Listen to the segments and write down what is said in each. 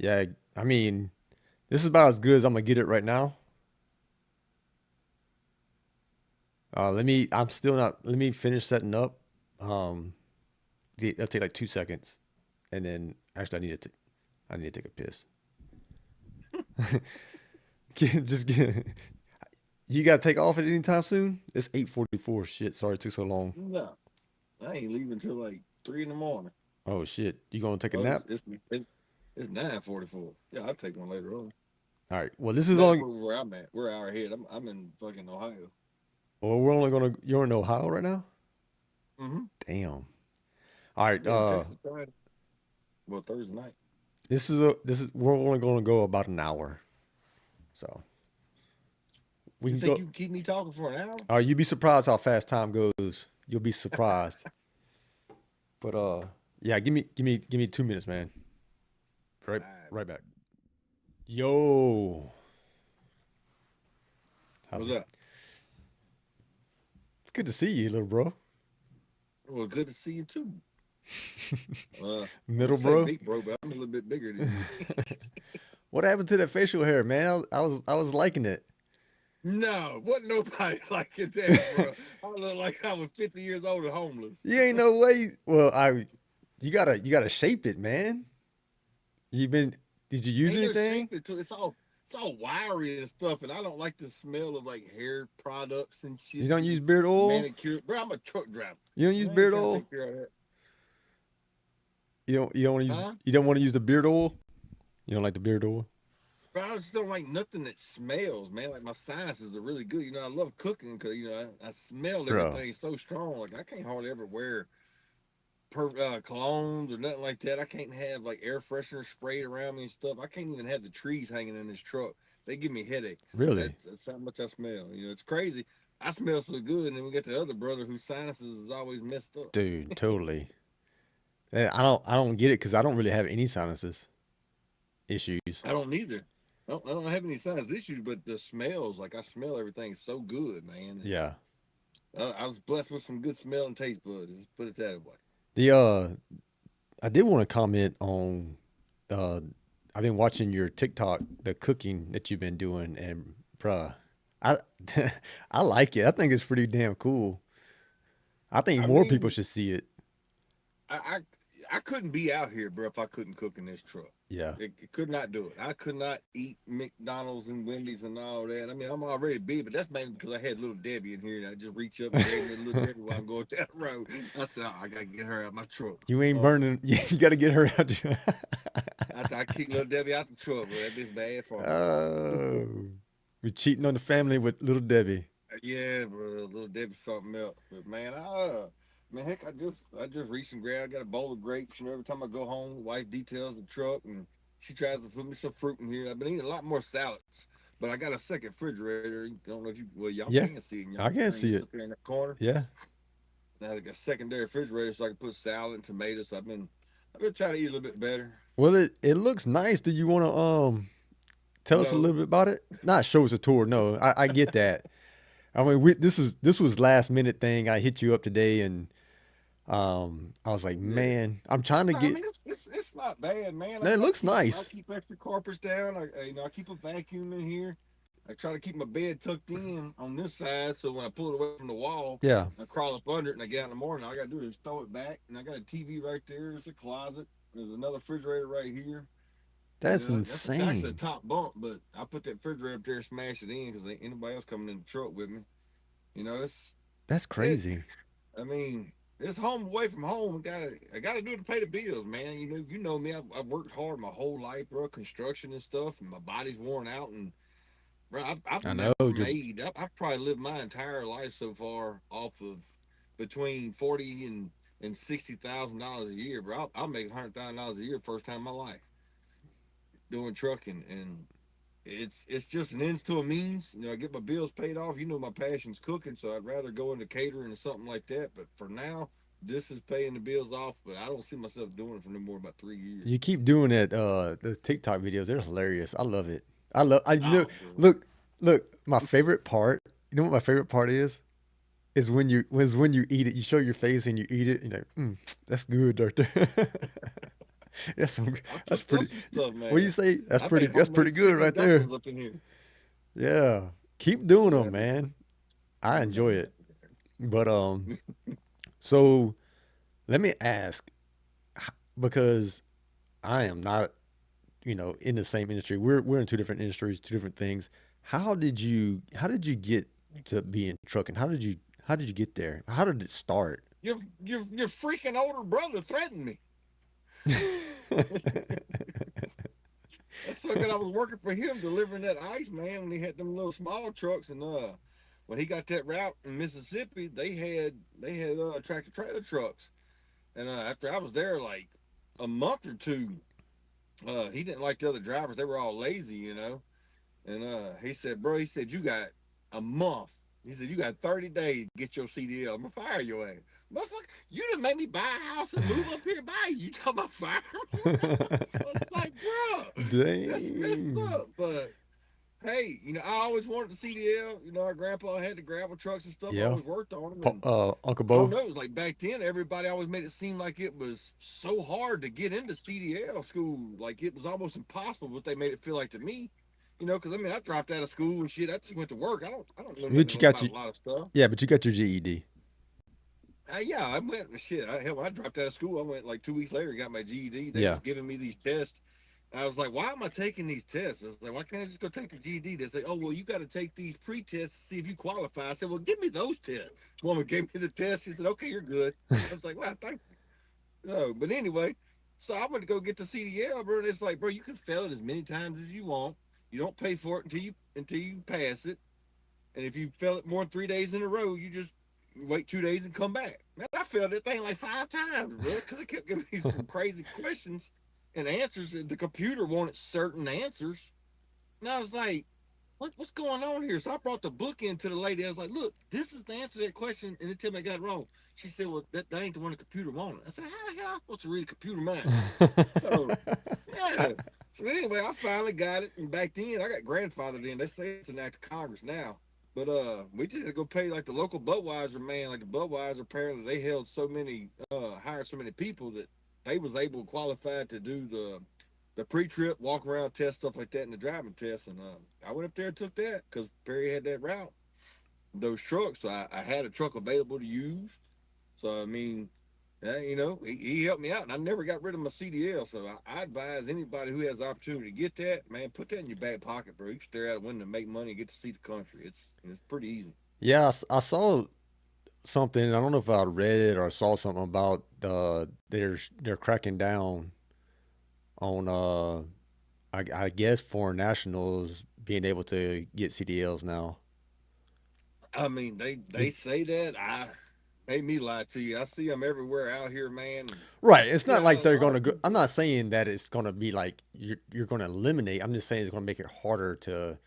Yeah, I mean, this is about as good as I'm gonna get it right now. I'm still not, let me finish setting up. Um, that'll take like 2 seconds. And then, actually, I need to take a piss. Just get, you gotta take off at any time soon? It's 8:44. Shit, sorry it took so long. No, I ain't leaving till like 3 in the morning. Oh shit, you gonna take a Oh, nap? it's 9:44. Yeah, I'll take one later on. All right. Well, this is That's only, where I'm at. We're an hour ahead. I'm in fucking Ohio. well, we're only gonna, you're in Ohio right now? Mm-hmm. Damn. All right. Yeah, Texas Friday. Well, Thursday night. We're only gonna go about an hour. So we You can think go. you can keep me talking for an hour? You'd be surprised how fast time goes. You'll be surprised. But yeah, give me 2 minutes, man. Right, All right. right back. Yo, how's What's it? up? It's good to see you, little bro. Well, good to see you too. I Middle say bro. big bro, but I'm a little bit bigger than you. What happened to that facial hair, man? I was liking it. No, wasn't nobody liking that, bro. I look like I was 50 years old and homeless. You ain't no way. Well, you gotta shape it, man. You been? Did you use Ain't no anything? shaping to it. It's all wiry and stuff, and I don't like the smell of like hair products and You shit don't use and beard oil. manicure. Bro, I'm a truck driver. You don't use I ain't beard trying to oil. take care of that. You don't Huh? you don't want to use the beard oil. You don't like the beard oil, Bro, I just don't like nothing that smells, man. Like my sinuses are really good. I love cooking because I smell bro. everything so strong. Like I can't hardly ever wear colognes or nothing like that. I can't have like air freshener sprayed around me and stuff. I can't even have the trees hanging in this truck. They give me headaches. Really, That's how much I smell. It's crazy. I smell so good, and then we got the other brother whose sinuses is always messed up. dude, totally. I don't get it because I don't really have any sinuses issues. I don't either. I don't have any sinus issues, but the smells, like I smell everything so good, man. It's Yeah. I was blessed with some good smell and taste buds. Let's put it that way. The I did want to comment on uh, I've been watching your TikTok, the cooking that you've been doing, and bruh, I I like it. I think it's pretty damn cool. I think I more people mean, should see it. I I, I couldn't be out here, bro, if I couldn't cook in this truck. Yeah. It could not do it. I could not eat McDonald's and Wendy's and all that. I mean, I'm already big, but that's mainly because I had little Debbie in here, and I just reach up and grab me a little Debbie while I'm going down the road. I said, oh, I gotta get her out my truck. You ain't Oh, burning. You got to get her out. I kick little Debbie out the truck, but that bitch bad for me. Oh, we cheating on the family with little Debbie. Yeah, bro, little Debbie something else. But man, heck, I just reached and grabbed. I got a bowl of grapes. Every time I go home, wife details the truck, and she tries to put me some fruit in here. I've been eating a lot more salads, but I got a second refrigerator. I don't know if y'all Yeah, can see it in y'all I can screen. see It's it. up there in that corner. Yeah. And I got a secondary refrigerator so I can put salad and tomatoes. So I've been trying to eat a little bit better. Well, it looks nice. Do you want to tell us a No, little bit about it? Not show us a tour. No, I get that. I mean, this was last minute thing. I hit you up today, and I was like, yeah. man, I'm trying to No, I get. mean it's not bad, man. It looks I nice. keep extra carpets down. I keep a vacuum in here. I try to keep my bed tucked in on this side, so when I pull it away from the wall, Yeah, I crawl up under it and I get out in the morning. All I gotta do is throw it back, and I got a TV right there. There's a closet. There's another refrigerator right here. that's That's actually a insane. top bunk, but I put that refrigerator up there, and smash it in because ain't anybody else coming in the truck with me. It's That's it. crazy. I mean, it's home away from home. I gotta do it to pay the bills, man. You know me. I've worked hard my whole life, bro. Construction and stuff, and my body's worn out. And bro, I've I know. never made. I've probably lived my entire life so far off of between 40 and $60,000 a year, bro. I'll make $100,000 a year first time in my life doing trucking, and it's just an ends to a means. I get my bills paid off. My passion's cooking, so I'd rather go into catering or something like that. But for now, this is paying the bills off. But I don't see myself doing it for no more about 3 years. You keep doing it. The TikTok videos, they're hilarious. I love it. I love. I you know. Oh, bro. Look, look. My favorite part. You know what my favorite part is? Is when you eat it. You show your face and you eat it. And you're like, that's good, right there. That's some, I've that's cooked up pretty. some stuff, What do you man. say? That's I pretty. made That's pretty homemade good chicken right there. dumplings up in here. Yeah, keep doing Yeah. them, man. I No, enjoy no, it. But so let me ask, because I am not, in the same industry. We're in two different industries, two different things. How did you get to be in trucking? How did you get there? How did it start? your freaking older brother threatened me. That's so good. I was working for him delivering that ice, man, when he had them little small trucks, and when he got that route in Mississippi, they had tractor trailer trucks. And after I was there like a month or two, he didn't like the other drivers. They were all lazy, you know. And he said, bro, he said, you got a month. He said, you got 30 days to get your CDL. I'm gonna fire your ass. Motherfucker, you done made me buy a house and move up here by you. You talking about fire me? I was like, bro, that's messed Dang. up. But hey, I always wanted the CDL. Our grandpa had the gravel trucks and stuff. I Yeah. always worked on them. And Uncle I don't Bo. know, it was like back then, everybody always made it seem like it was so hard to get into CDL school. Like it was almost impossible, what they made it feel like to me. Because I mean, I dropped out of school and shit. I just went to work. I don't know But nothing you got about you. a lot of stuff. Yeah, but you got your GED. Yeah, I went shit. Hell, when I dropped out of school, I went like 2 weeks later, got my GED. They was Yeah. giving me these tests. And I was like, why am I taking these tests? I was like, why can't I just go take the GED? They say, oh, well, you got to take these pre-tests to see if you qualify. I said, well, give me those tests. Woman gave me the test. She said, okay, you're good. I was like, well, thank you. No, but anyway, so I went to go get the CDL, bro. And it's like, bro, you can fail it as many times as you want. You don't pay for it until you pass it. And if you fail it more than 3 days in a row, you just wait 2 days and come back. Man, I failed that thing like 5 times, bro, because it kept giving me some crazy questions and answers. The computer wanted certain answers. And I was like, what's going on here? So I brought the book into the lady. I was like, look, this is the answer to that question. And it tell me I got it wrong. She said, well, that ain't the one the computer wanted. I said, how the hell am I supposed to read a computer mind? So, yeah. So anyway, I finally got it. And back then, I got grandfathered in. They say it's an act of Congress now. But we just had to go pay like the local Budweiser man, like the Budweiser. Apparently, they held so many, hired so many people that they was able to qualify to do the pre-trip walk around test, stuff like that, and the driving test. And I went up there and took that because Perry had that route, those trucks. So I had a truck available to use. So I mean, yeah, he helped me out, and I never got rid of my CDL. So I advise anybody who has the opportunity to get that, man, put that in your back pocket, bro. You can stare out a window and make money and get to see the country. It's pretty easy. Yeah, I saw something. I don't know if I read it or saw something about they're cracking down on I guess foreign nationals being able to get CDLs now. I mean, they It, say that. I Made me lie to you. I see them everywhere out here, man. And right. It's not yeah, like a they're lot gonna of go. I'm people. not saying that it's gonna be like you're gonna eliminate. I'm just saying it's gonna make it harder to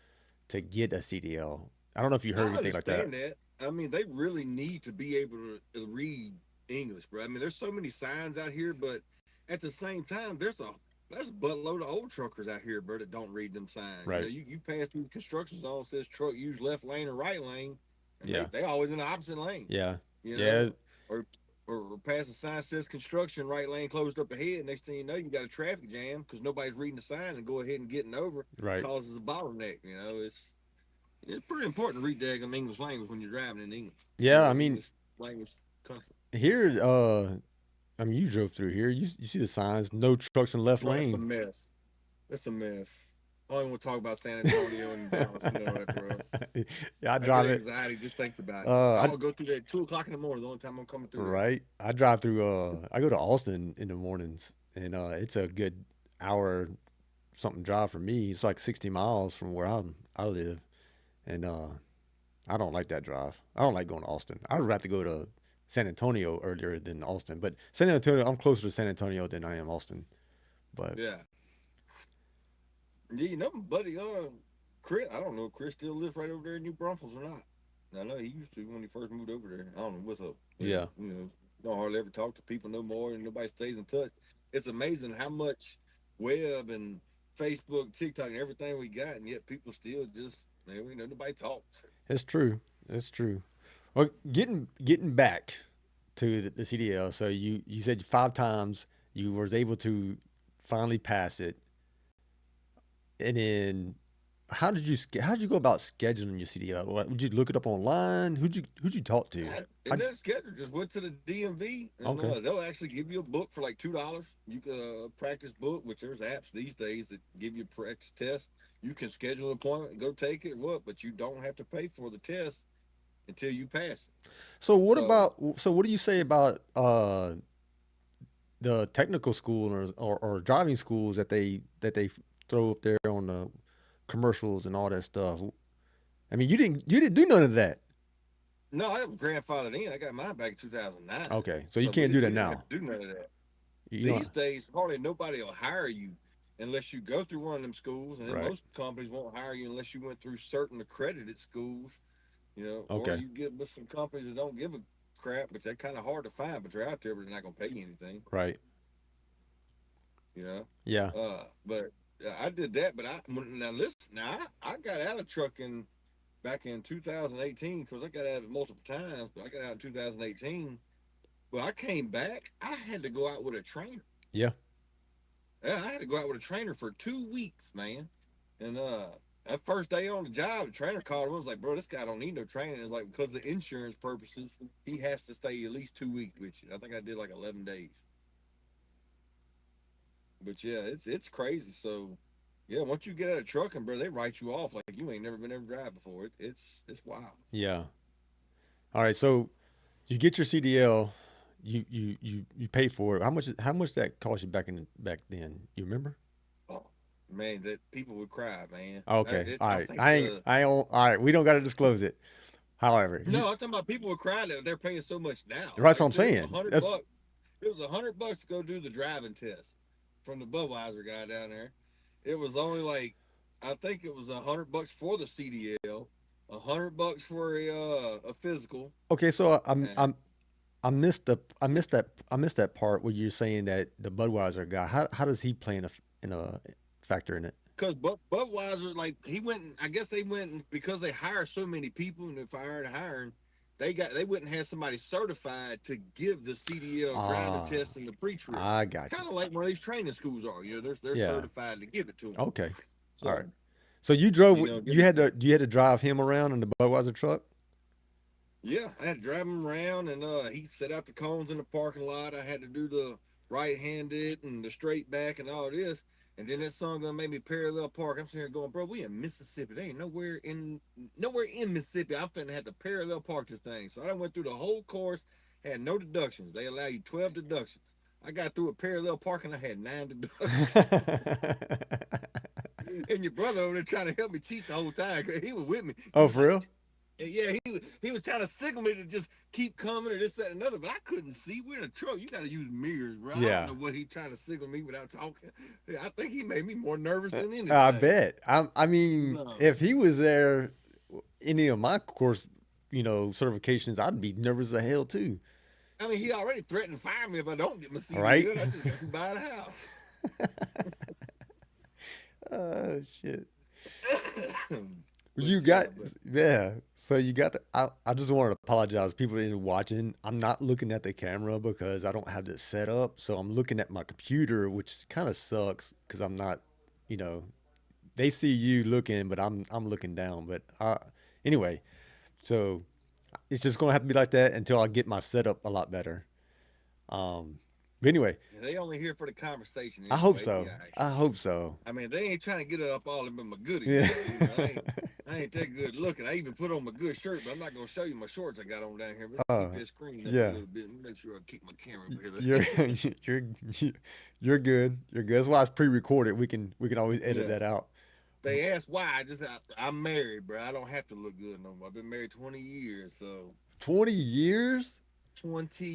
get a CDL. I don't know if you heard I anything like that. understand that. I mean, they really need to be able to read English, bro. I mean, there's so many signs out here, but at the same time, there's a buttload of old truckers out here, bro, that don't read them signs. Right. You pass through the construction zone, says truck use left lane or right lane, and they Yeah. they always in the opposite lane, Yeah. you Yeah. know, or or pass a sign says construction right lane closed up ahead. Next thing you know, you got a traffic jam because nobody's reading the sign and go ahead and getting over Right. causes a bottleneck. It's pretty important to read daggum English language when you're driving in English. Yeah. I mean, English language country. here. I mean, you drove through here. You see the signs. No trucks in left Bro, it's a lane. mess. It's a mess. I don't even want to talk about San Antonio and Dallas and all that, bro. Yeah, I I get drive it. anxiety just thinking about it. I I'll go through that 2 o'clock in the morning. The only time I'm coming through there. right. I drive through. I go to Austin in the mornings, and it's a good hour something drive for me. It's like 60 miles from where I live, and I don't like that drive. I don't like going to Austin. I'd rather go to San Antonio earlier than Austin. But San Antonio, I'm closer to San Antonio than I am Austin. But Yeah. Yeah, buddy, Chris. I don't know if Chris still lives right over there in New Braunfels or not. I know he used to when he first moved over there. I don't know what's up. yeah, Don't hardly ever talk to people no more, and nobody stays in touch. It's amazing how much web and Facebook, TikTok, and everything we got, and yet people still just, nobody talks. it's true. It's true. Well, getting back to the CDL. So you said 5 times you was able to. finally pass it, and then how did you go about scheduling your CDL? Would you look it up online? Who'd you talk to? And How, then schedule just went to the DMV, and okay, they'll actually give you a book for like $2. You can practice book, which there's apps these days that give you a practice test. You can schedule an appointment and go take it, what? But you don't have to pay for the test until you pass it. So so what do you say about the technical school or driving schools that they throw up there on the commercials and all that stuff? I mean, you didn't do none of that. no, I have grandfathered in. I got mine back in 2009, Okay, so you so can't do we that didn't have now. to do none of that. You know, These days, hardly nobody will hire you unless you go through one of them schools, and then right? most companies won't hire you unless you went through certain accredited schools, or Okay, you get with some companies that don't give a crap, but they're kind of hard to find, but they're out there, but they're not going to pay you anything, right. you know. Yeah, But I did that, but now listen, now I got out of trucking back in 2018 because I got out of it multiple times, but I got out in 2018. But I came back, I had to go out with a trainer. yeah. Yeah, I had to go out with a trainer for 2 weeks, man. And that first day on the job, the trainer called him and was like, "Bro, this guy don't need no training." It's like because of insurance purposes, he has to stay at least 2 weeks with you. I think I did like 11 days. But yeah, it's crazy. So yeah, once you get out of trucking, bro, they write you off like you ain't never been able to drive before. It's wild. Yeah. All right. So you get your CDL, you pay for it. How much that cost you back then? You remember? Oh man, that people would cry, man. Okay. All I right. think the I ain't all right. We don't got to disclose it. However, no, I'm talking about people would cry that they're paying so much now. that's what They I'm said it was a saying. hundred That's bucks. It was $100 to go do the driving test from the Budweiser guy down there. It was only like I think it was $100 for the CDL, $100 for a physical, okay. So and I missed that part where you're saying that the Budweiser guy. How does he play in a factor in it? because Budweiser, like he went, I guess they went because they hire so many people and they fired and hiring. They wouldn't have somebody certified to give the CDL driving Ah, test in the pre-trip. I got you. Kind of like one of these training schools are. They're Yeah. certified to give it to them. Okay. All right. So So give it. you had to drive him around in the Budweiser truck? Yeah, I had to drive him around, and he set out the cones in the parking lot. I had to do the right-handed and the straight back and all this. And then that song gonna make me parallel park. I'm sitting here going, bro, we in Mississippi. They ain't nowhere in Mississippi. I'm finna have to parallel park this thing. So I went through the whole course, had no deductions. They allow you 12 deductions. I got through a parallel parking. I had 9 deductions. And your brother over there trying to help me cheat the whole time. 'Cause he was with me. He Oh, was for like, real? yeah, he was trying to signal me to just keep coming or this, that, and another, but I couldn't see. We're in a truck. You got to use mirrors, bro. I don't Yeah. know what he trying to signal me without talking. I think he made me more nervous than I anything. bet. I mean, No, if he was there, any of my course, certifications, I'd be nervous as hell too. I mean he already threatened to fire me if I don't get my All right. CDL. I just got to buy the house. Oh shit. But You yeah, got but yeah. So you got I just wanted to apologize. People that are watching. I'm not looking at the camera because I don't have this set up. So I'm looking at my computer, which kind of sucks because I'm not, you know, they see you looking, but I'm looking down. But anyway, so it's just gonna have to be like that until I get my setup a lot better. But anyway, they only here for the conversation I hope anyway. It'll be so. all right. I hope so. I mean, they ain't trying to get it up all in my goodies Yeah. though. I ain't that good looking. I even put on my good shirt, but I'm not gonna show you my shorts I got on down here. Let's keep uh, that screen up a yeah. little bit. Make sure I keep my camera over You're here. you're you're good. You're good. That's why it's pre-recorded. We can always edit Yeah. that out. They ask why. I'm married, bro. I don't have to look good no more. I've been married 20 years, so 20 years? 20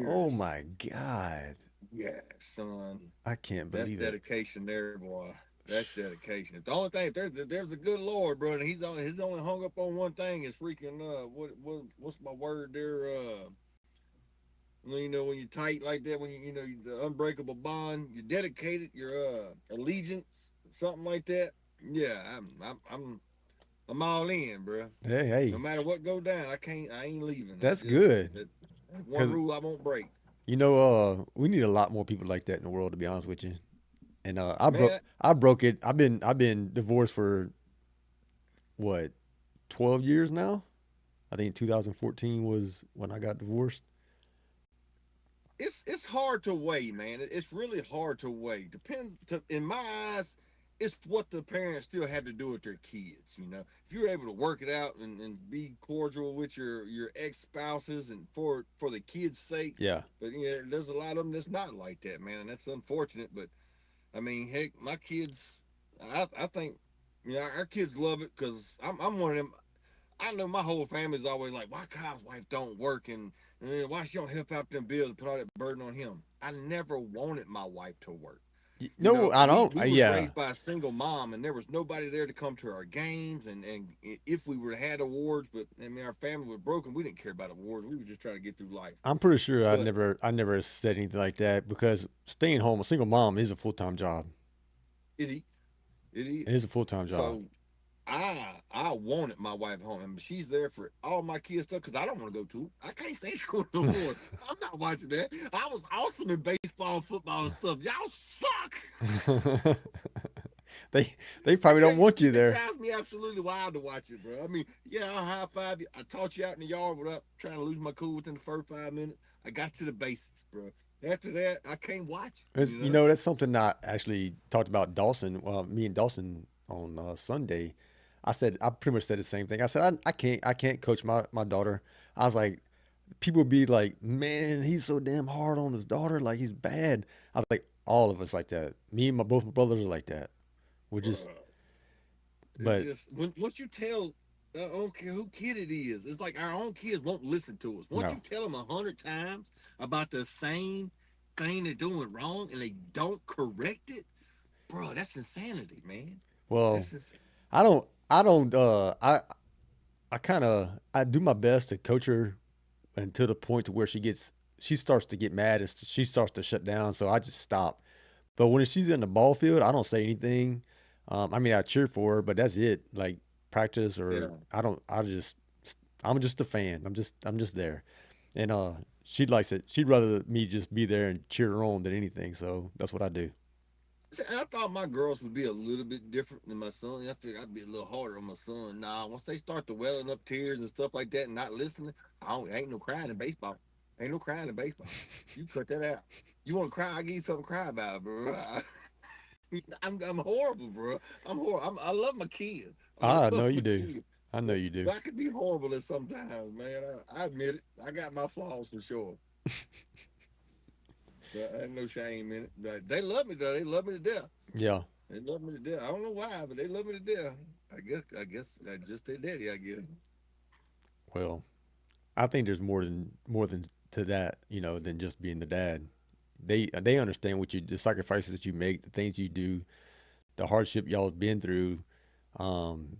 Oh years. my God. Yeah, son. I can't That's believe it. dedication there, boy. That's dedication. If the only thing, if there's a good Lord, bro, and he's only hung up on one thing is freaking what's my word there? When you're tight like that, when the unbreakable bond, you're dedicated, your allegiance, something like that. Yeah, I'm all in, bro. Hey, No hey, matter what go down, I ain't leaving. that's good. That's one Cause rule I won't break. we need a lot more people like that in the world. To be honest with you, and man. I broke it. I've been divorced for what 12 years now. I think 2014 was when I got divorced. It's hard to weigh, man. It's really hard to weigh. Depends. In my eyes, it's what the parents still have to do with their kids. You know, if you're able to work it out and be cordial with your ex spouses and for the kids' sake. Yeah, But yeah, there's a lot of them that's not like that, man, and that's unfortunate. But I mean, heck, my kids, I think, you know, our kids love it because I'm one of them. I know my whole family's always like, why Kyle's wife don't work and why she don't help out them bills and put all that burden on him. I never wanted my wife to work. You no, know, I we don't. we was Yeah, raised by a single mom, and there was nobody there to come to our games, and if we would have had awards, but I mean our family was broken, we didn't care about awards. We were just trying to get through life. I'm pretty sure But I never said anything like that because staying home, a single mom is a full time job. it is, it It is. is a full time job. So I wanted my wife home, and she's there for all my kids stuff because I don't want to go to it. I can't stay school no more. I'm not watching that. I was awesome in baseball, football, and stuff. Y'all suck. they they probably don't want you It there. drives me absolutely wild to watch it, bro. I mean, yeah, I'll high five you. I taught you out in the yard without trying to lose my cool within the first 5 minutes. I got to the basics, bro. After that, I can't watch it. It's, that's something I actually talked about Dawson. Well, me and Dawson on Sunday. I pretty much said the same thing. I said I can't coach my daughter. I was like, people be like, man, he's so damn hard on his daughter, like he's bad. I was like, all of us like that. Me and my both my brothers are like that. We're just, Bro. It's but just when once you tell, I don't care who kid it is. It's like our own kids won't listen to us. Once you no. tell them 100 times about the same thing they're doing wrong and they don't correct it, bro, that's insanity, man. Well, That's insane. I don't. I kind of I do my best to coach her until the point to where she starts to get mad and she starts to shut down. So I just stop. But when she's in the ball field, I don't say anything. I mean, I cheer for her, but that's it. Like practice or Yeah. I don't. I'm just a fan. I'm just there, and she likes it. She'd rather me just be there and cheer her on than anything. So that's what I do. See, I thought my girls would be a little bit different than my son. I figured I'd be a little harder on my son. Nah, once they start to welling up tears and stuff like that and not listening, ain't no crying in baseball. Ain't no crying in baseball. You cut that out. You want to cry? I give you something to cry about, bro. I'm horrible, bro. I'm horrible. I love my kids. I I love know you my do. kids. I know you do. But I could be horrible at sometimes, man. I admit it. I got my flaws for sure. But ain't no shame in it. But they love me though. They love me to death. Yeah. They love me to death. I don't know why, but they love me to death. I guess I just their daddy. I guess. Well, I think there's more than to that, than just being the dad. They understand what the sacrifices that you make, the things you do, the hardship y'all have been through. Um,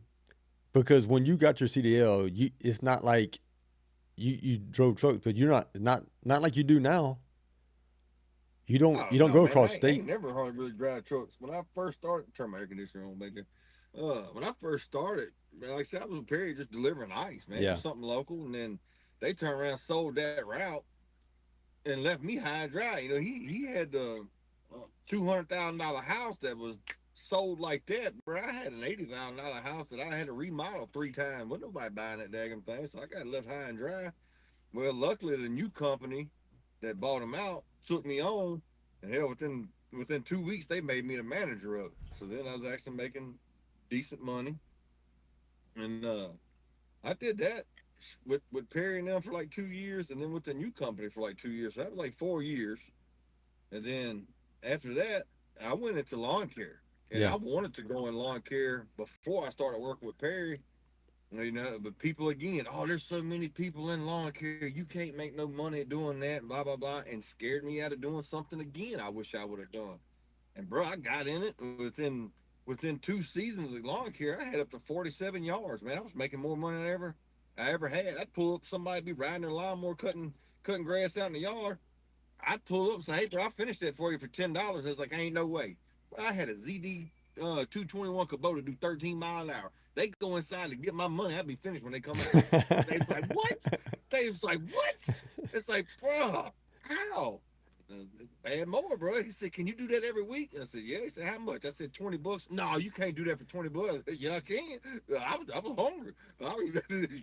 because when you got your CDL, it's not like you drove trucks, but you're not like you do now. Oh You don't no, go man! across I state. ain't never hardly really drive trucks. When I first started, turn my air conditioner on back there. When I first started, man, like I said, I was in Perry just delivering ice, man, Yeah, just something local, and then they turned around, sold that route, and left me high and dry. You know, he had a $200,000 house that was sold like that, bro. I had an $80,000 house that I had to remodel 3 times. Wasn't nobody buying that daggone thing, so I got left high and dry. Well, luckily the new company that bought him out took me on, and hell, within 2 weeks they made me the manager of it. So then I was actually making decent money, and I did that with Perry and them for like 2 years, and then with the new company for like 2 years. So that was like 4 years, and then after that I went into lawn care, and yeah. I wanted to go in lawn care before I started working with Perry. You know, but people again, oh, there's so many people in lawn care, you can't make no money doing that, blah blah blah, and scared me out of doing something again. I wish I would have done. And bro, I got in it within 2 seasons of lawn care. I had up to 47 yards, man. I was making more money than I ever had. I'd pull up, somebody be riding their lawnmower cutting grass out in the yard. I'd pull up and say, hey, bro, I finished that for you for $10. I was like, ain't no way. Well, I had a ZD 221 Kubota do 13 mile an hour. They go inside to get my money. I'd be finished when they come out. They was like, what? They was like, what? It's like, bro, how? Add more, bro. He said, "Can you do that every week?" I said, "Yeah." He said, "How much?" I said, $20. No, you can't do that for $20. I said, yeah, I can. I was hungry.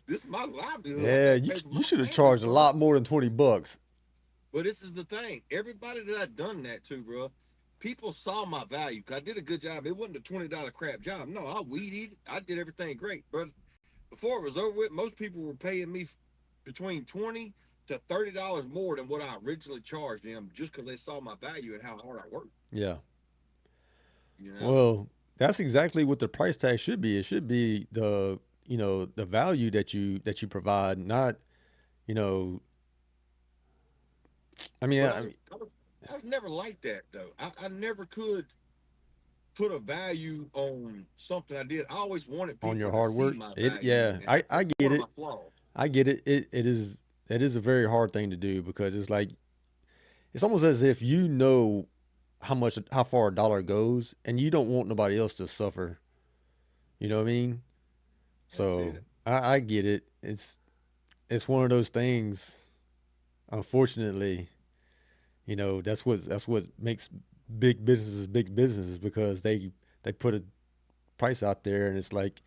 This is my livelihood. I Yeah, got to pay for you my should have family, charged a bro. lot more than $20. But this is the thing. Everybody that I done that to, bro, people saw my value. Cause I did a good job. It wasn't a $20 crap job. No, I weeded. I did everything great. But before it was over with, most people were paying me between $20 to $30 more than what I originally charged them, just because they saw my value and how hard I worked. Yeah. You know. Well, that's exactly what the price tag should be. It should be the value that you provide, not, you know, I mean, But I mean I was never like that though. I never could put a value on something I did. I always wanted on people your to hard see work. my It value, yeah, and I that's get one of my it. flaws. I get it. It is a very hard thing to do because it's like it's almost as if you know how far a dollar goes and you don't want nobody else to suffer. You know what I mean? That's So it. I get it. It's one of those things. Unfortunately, that's what makes big businesses because they put a price out there and it's like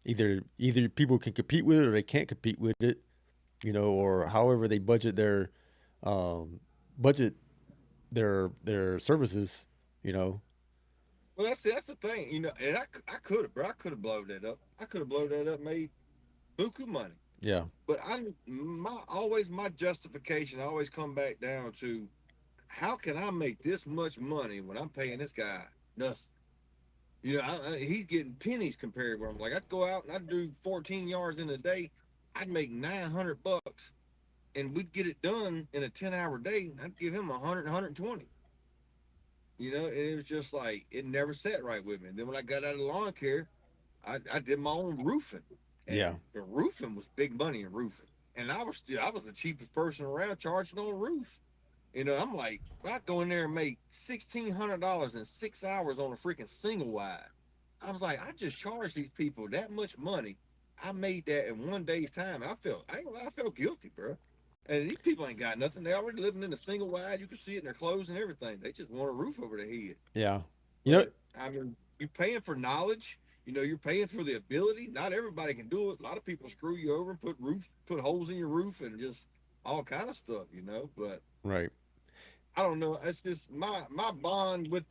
either people can compete with it or they can't compete with it, or however they um, budget their services, you know. Well, that's the thing, and I could have, bro. I could have blown that up. I could have blown that up, made buku money. Yeah, But my justification always come back down to how can I make this much money when I'm paying this guy nothing? He's getting pennies compared where I'm like, I'd go out and I'd do 14 yards in a day. I'd make 900 bucks and we'd get it done in a 10-hour day. I'd give him 100, 120. And it was just like, it never sat right with me. And then when I got out of lawn care, I did my own roofing, yeah, and the roofing was big money in roofing. And I was the cheapest person around charging on roofs. I'm like, well, I go in there and make $1,600 in 6 hours on a freaking single wide. I was like, I just charged these people that much money. I made that in one day's time. I felt guilty, bro. And these people ain't got nothing. They already living in a single wide. You can see it in their clothes and everything. They just want a roof over their head. yeah. You know, But I mean, you're paying for knowledge. You're paying for the ability. Not everybody can do it. A lot of people screw you over and put holes in your roof and just all kind of stuff. But right. I don't know. It's just my bond with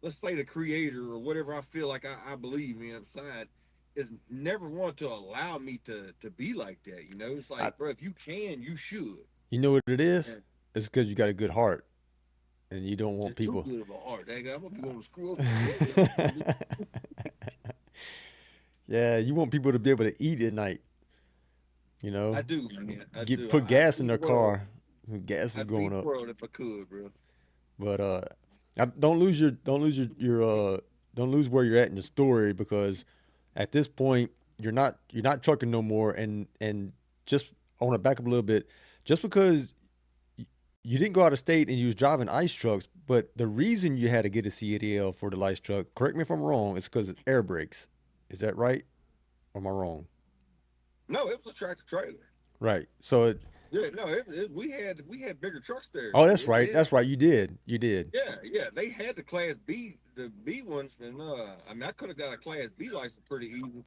let's say the creator or whatever I feel like I believe in inside is never wanted to allow me to be like that. It's I, like, bro, if you can, you should. you know what it is? And It's because you got a good heart and you don't want just too people. good of a heart. Dang, I'm gonna be want to screw up some food. Yeah, you want people to be able to eat at night. You I know, do, man. I get do. put I'd gas in feed their the world. car. Gas is I'd going feed the up. world if I could, bro. But don't lose where you're at in the story because at this point you're not trucking no more and just I want to back up a little bit. Just because you didn't go out of state and you was driving ice trucks, but the reason you had to get a CDL for the ice truck, correct me if I'm wrong, is because of air brakes. Is that right? Or am I wrong? No, it was a tractor trailer. Right. So Yeah, no, we had bigger trucks there. oh, that's It right. did. That's right. You did. You did. Yeah, yeah, they had the Class B, the B ones, and I mean, I could have got a Class B license pretty easy,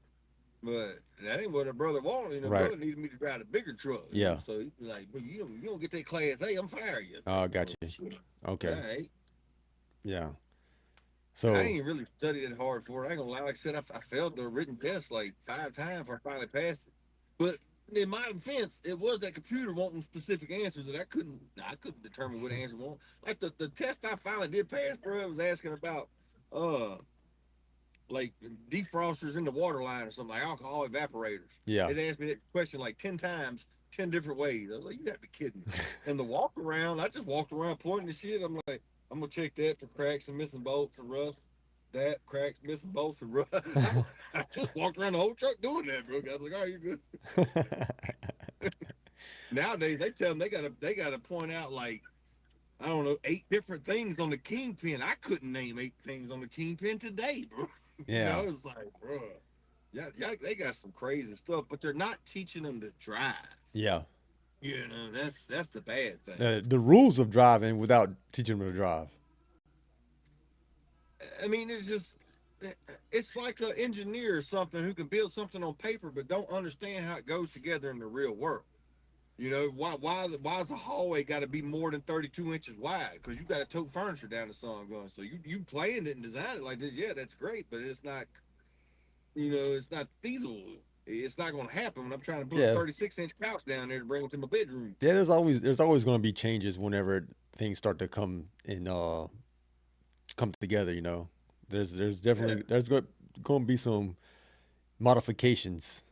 but that ain't what a brother wanted. Right. Brother needed me to drive a bigger truck. Yeah. So he was like, "But you don't get that Class A, I'm firing you." Oh, Like, I got oh you. shit, all Okay. right. Yeah. And I So ain't really studied it hard for it. I ain't gonna lie. Like I said, I failed the written test like 5 times before I finally passed it. But in my defense, it was that computer wanting specific answers that I couldn't determine what answer was. Like the test I finally did pass, bro, it was asking about uh like defrosters in the water line or something, like alcohol evaporators. yeah. It asked me that question like 10 times, 10 different ways. I was like, you gotta be kidding me. And the walk around, I just walked around pointing the shit. I'm like, I'm gonna check that for cracks and missing bolts and rust. That cracks, missing bolts and rust. I just walked around the whole truck doing that, bro. I was like, all right, you're good. Nowadays they tell them they gotta point out like, I don't know, 8 different things on the kingpin. I couldn't name 8 things on the kingpin today, bro. yeah. It's like, bro, yeah, they got some crazy stuff, but they're not teaching them to drive. Yeah. That's the bad thing. The rules of driving without teaching them to drive. I mean, it's like an engineer or something who can build something on paper but don't understand how it goes together in the real world. Why's the hallway got to be more than 32 inches wide? Because you got to tote furniture down the sun going. So you planned it and designed it like this. Yeah, that's great, but it's not feasible. It's not going to happen when I'm trying to put a Yeah, 36-inch couch down there to bring it to my bedroom. yeah. There's always going to be changes whenever things start to come together. There's Yeah. definitely going to be some modifications.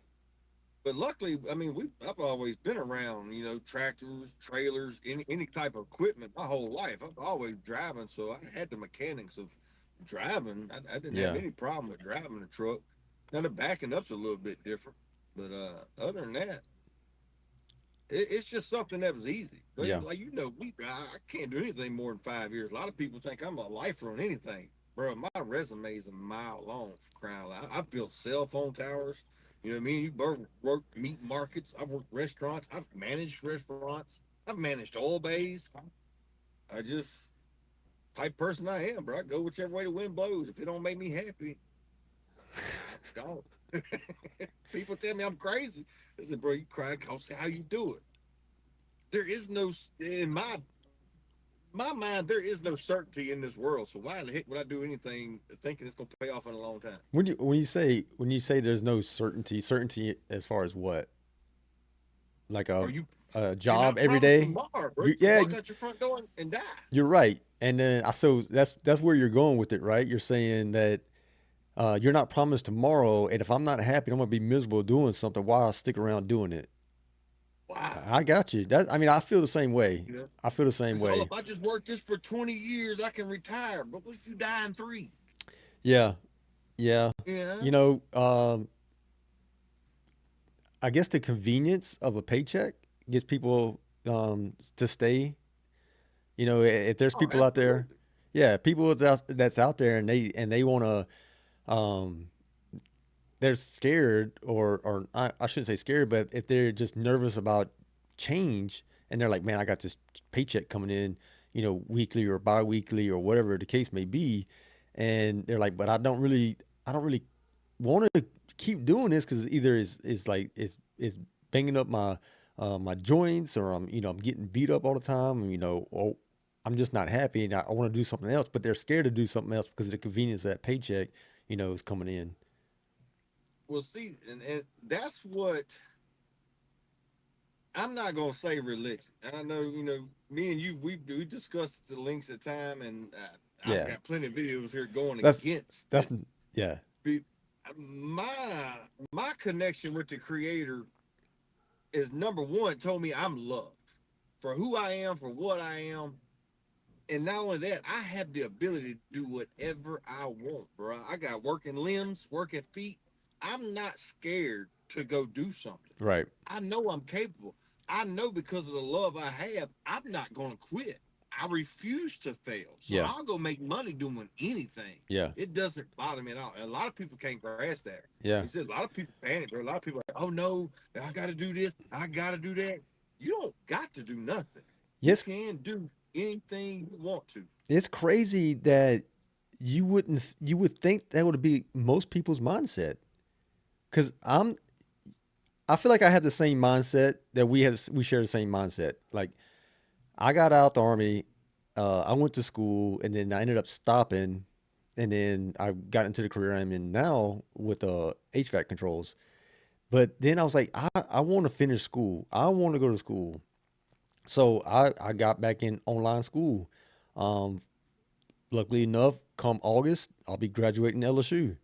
But luckily, I mean, I've always been around, tractors, trailers, any type of equipment my whole life. I've always driving, so I had the mechanics of driving. I didn't have Yeah, any problem with driving a truck. Now the backing up's a little bit different, but other than that, it's just something that was easy. But yeah. like I can't do anything more than 5 years. A lot of people think I'm a lifer on anything, bro. My resume is a mile long for crying out loud. I've built cell phone towers. You know what I mean? You both worked meat markets. I've worked restaurants. I've managed restaurants. I've managed oil bays. I just type person I am, bro. I go whichever way the wind blows. If it don't make me happy, don't. People tell me I'm crazy. I said, bro, you cry because how you do it. There is no in my mind, there is no certainty in this world. So why in the heck would I do anything thinking it's gonna pay off in a long time? When you say there's no certainty as far as what, like Are you a you're job not every promised day. tomorrow, bro. You, You can yeah, walk out your front door and die. you're right. And then so that's where you're going with it, right? You're saying that you're not promised tomorrow, and if I'm not happy, I'm gonna be miserable doing something. Why I stick around doing it? Wow. I got you. I mean, I feel the same way. You know? I feel the same It's all way. if I just work this for 20 years, I can retire. But what if you die in three? Yeah, yeah. Yeah. You know, I guess the convenience of a paycheck gets people to stay. If there's Oh, people out there, absolutely. yeah, people that's out there, and they want to, they're scared, or I shouldn't say scared, but if they're just nervous about change, and they're like, man, I got this paycheck coming in, weekly or bi-weekly or whatever the case may be, and they're like, but I don't really want to keep doing this because either is like it's banging up my joints, or I'm getting beat up all the time, and or I'm just not happy, and I want to do something else, but they're scared to do something else because of the convenience of that paycheck, is coming in. Well, see, and that's what I'm not gonna say religion. I know, me and you, we discussed the links of time, and I've Yeah, got plenty of videos here going that's against that's it. yeah, Be, my connection with the Creator is number one. Told me I'm loved for who I am, for what I am, and not only that, I have the ability to do whatever I want, bro. I got working limbs, working feet. I'm not scared to go do something. right, I know I'm capable. I know because of the love I have, I'm not going to quit. I refuse to fail. So yeah, I'll go make money doing anything. yeah, It doesn't bother me at all. And a lot of people can't grasp that. He yeah. says a lot of people panic. Or a lot of people are like, oh no, I got to do this. I got to do that. You don't got to do nothing. You Yes, can do anything you want to. it's crazy that you would think that would be most people's mindset, because I feel like I had the same mindset that we share the same mindset. Like, I got out the army, I went to school, and then I ended up stopping, and then I got into the career I'm in now with HVAC controls. But then I was like, I want to finish school. I want to go to school. So I got back in online school. Um, Luckily enough, come August, I'll be graduating LSU.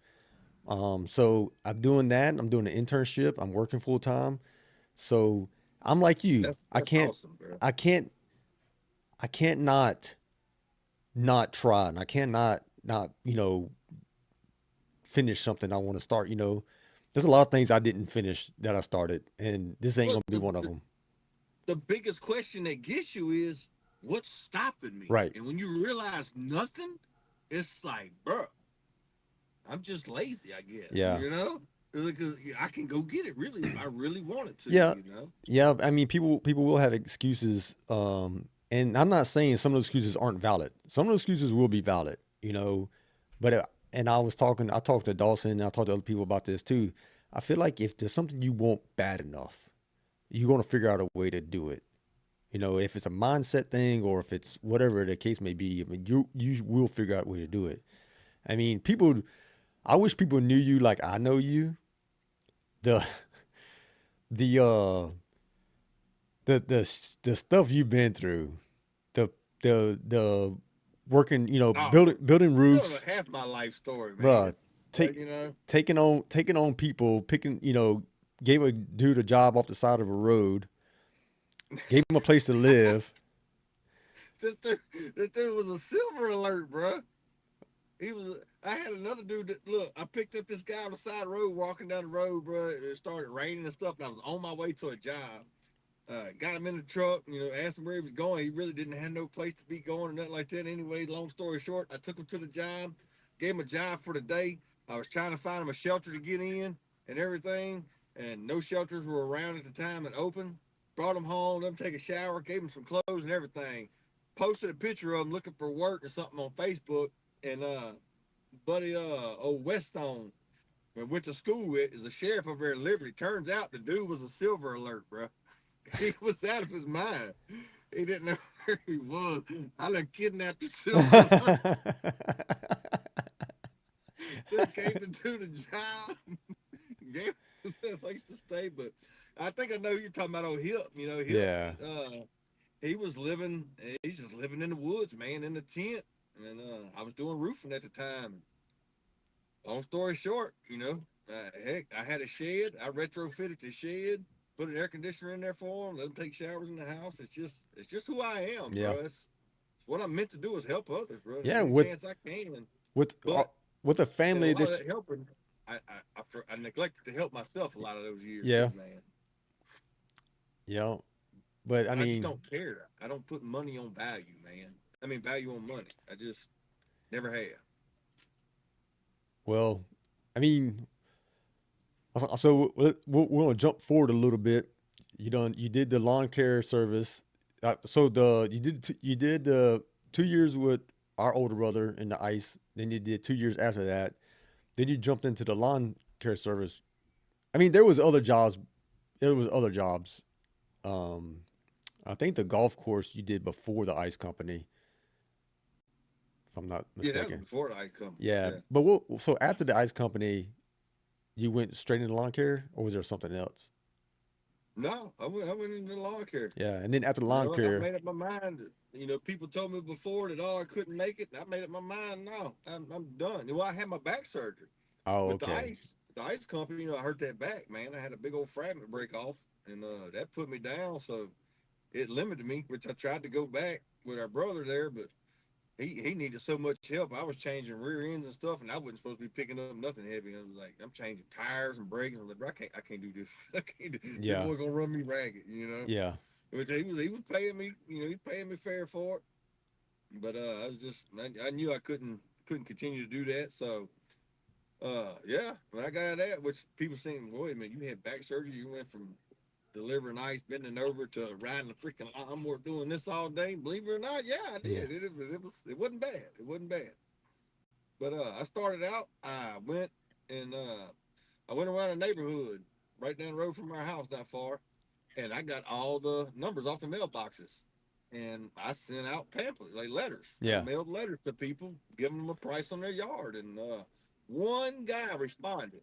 So I'm doing that. I'm doing an internship. I'm working full time. So I'm like you. That's awesome, bro. I can't, I can't not try, and I cannot not finish something I want to start. There's a lot of things I didn't finish that I started, and this ain't Well, gonna be one of them. the biggest question that gets you is what's stopping me? Right? And when you realize nothing, it's like, bro, I'm just lazy, I guess. Yeah. because I can go get it really if I really wanted to, Yeah, you know. yeah. I mean, people will have excuses, and I'm not saying some of those excuses aren't valid. Some of those excuses will be valid, but and I talked to Dawson, and I talked to other people about this too. I feel like if there's something you want bad enough, you're gonna figure out a way to do it. If it's a mindset thing or if it's whatever the case may be, I mean, you will figure out a way to do it. I mean, people. I wish people knew you like I know you. The the the stuff you've been through, the the working, Oh, building you don't know roofs, half my life story, bruh. man. Take You know, taking on people, picking, gave a dude a job off the side of a road, gave him a place to live. this dude, this dude was a silver alert, bro. He was. I had another dude that look. I picked up this guy on the side of the road, walking down the road, bro. It started raining and stuff, and I was on my way to a job. Got him in the truck, asked him where he was going. He really didn't have no place to be going or nothing like that. Anyway, long story short, I took him to the job, gave him a job for the day. I was trying to find him a shelter to get in and everything, and no shelters were around at the time and open. Brought him home, let him take a shower, gave him some clothes and everything. Posted a picture of him looking for work or something on Facebook, and buddy, old Weststone, I went to school with, is a sheriff over there in Liberty. Turns out the dude was a silver alert, bro. He was out of his mind. He didn't know where he was. I done kidnapped the silver alert. Just came to do the job. Gave him a place to stay. But I think I know you're talking about old Hip. Hip. Yeah, He was living. He's just living in the woods, man, in the tent. And I was doing roofing at the time. Long story short, heck, I had a shed. I retrofitted the shed, put an air conditioner in there for them, let them take showers in the house. It's just who I am, yeah, bro. It's what I'm meant to do is help others, bro. yeah. Any chance I can. With uh, But with a in a family lot of that, that helping, I neglected to help myself a lot of those years yeah, too, man. yeah. But I And I just mean, don't care. I don't put money on value, man. I mean value on money. I just never have. well, I mean, so we're gonna jump forward a little bit. You did the lawn care service. So you did the 2 years with our older brother in the ice. Then you did 2 years after that. Then you jumped into the lawn care service. I mean, there was other jobs. There was other jobs. Um, I think the golf course you did before the ice company, if I'm not Yeah, that was mistaken. before I come. Yeah, Yeah. but so after the ice company, you went straight into lawn care, or was there something else? No, I went into lawn care. Yeah, and then after lawn I care, made up my mind. People told me before that I couldn't make it. I made up my mind. No, I'm done. Well, I had my back surgery oh, with okay, the ice company. I hurt that back, man. I had a big old fragment break off, and that put me down. So it limited me, which I tried to go back with our brother there, but he needed so much help. I was changing rear ends and stuff, and I wasn't supposed to be picking up nothing heavy. I was like, I'm changing tires and brakes. I'm like, bro, I can't do this. I can't. This yeah, boy gonna run me ragged. yeah, Which he was paying me, he paying me fair for it. But I was just I knew I couldn't continue to do that. So yeah, when I got out of that, which people saying, wait a minute, you had back surgery, you went from delivering ice, bending over to riding a freaking lawnmower, doing this all day. Believe it or not, yeah, I yeah, did. It wasn't bad. It wasn't bad. But I started out. And I went around the neighborhood right down the road from our house, not far, and I got all the numbers off the mailboxes. And I sent out pamphlets, like letters. I yeah, mailed letters to people, giving them a price on their yard. And one guy responded.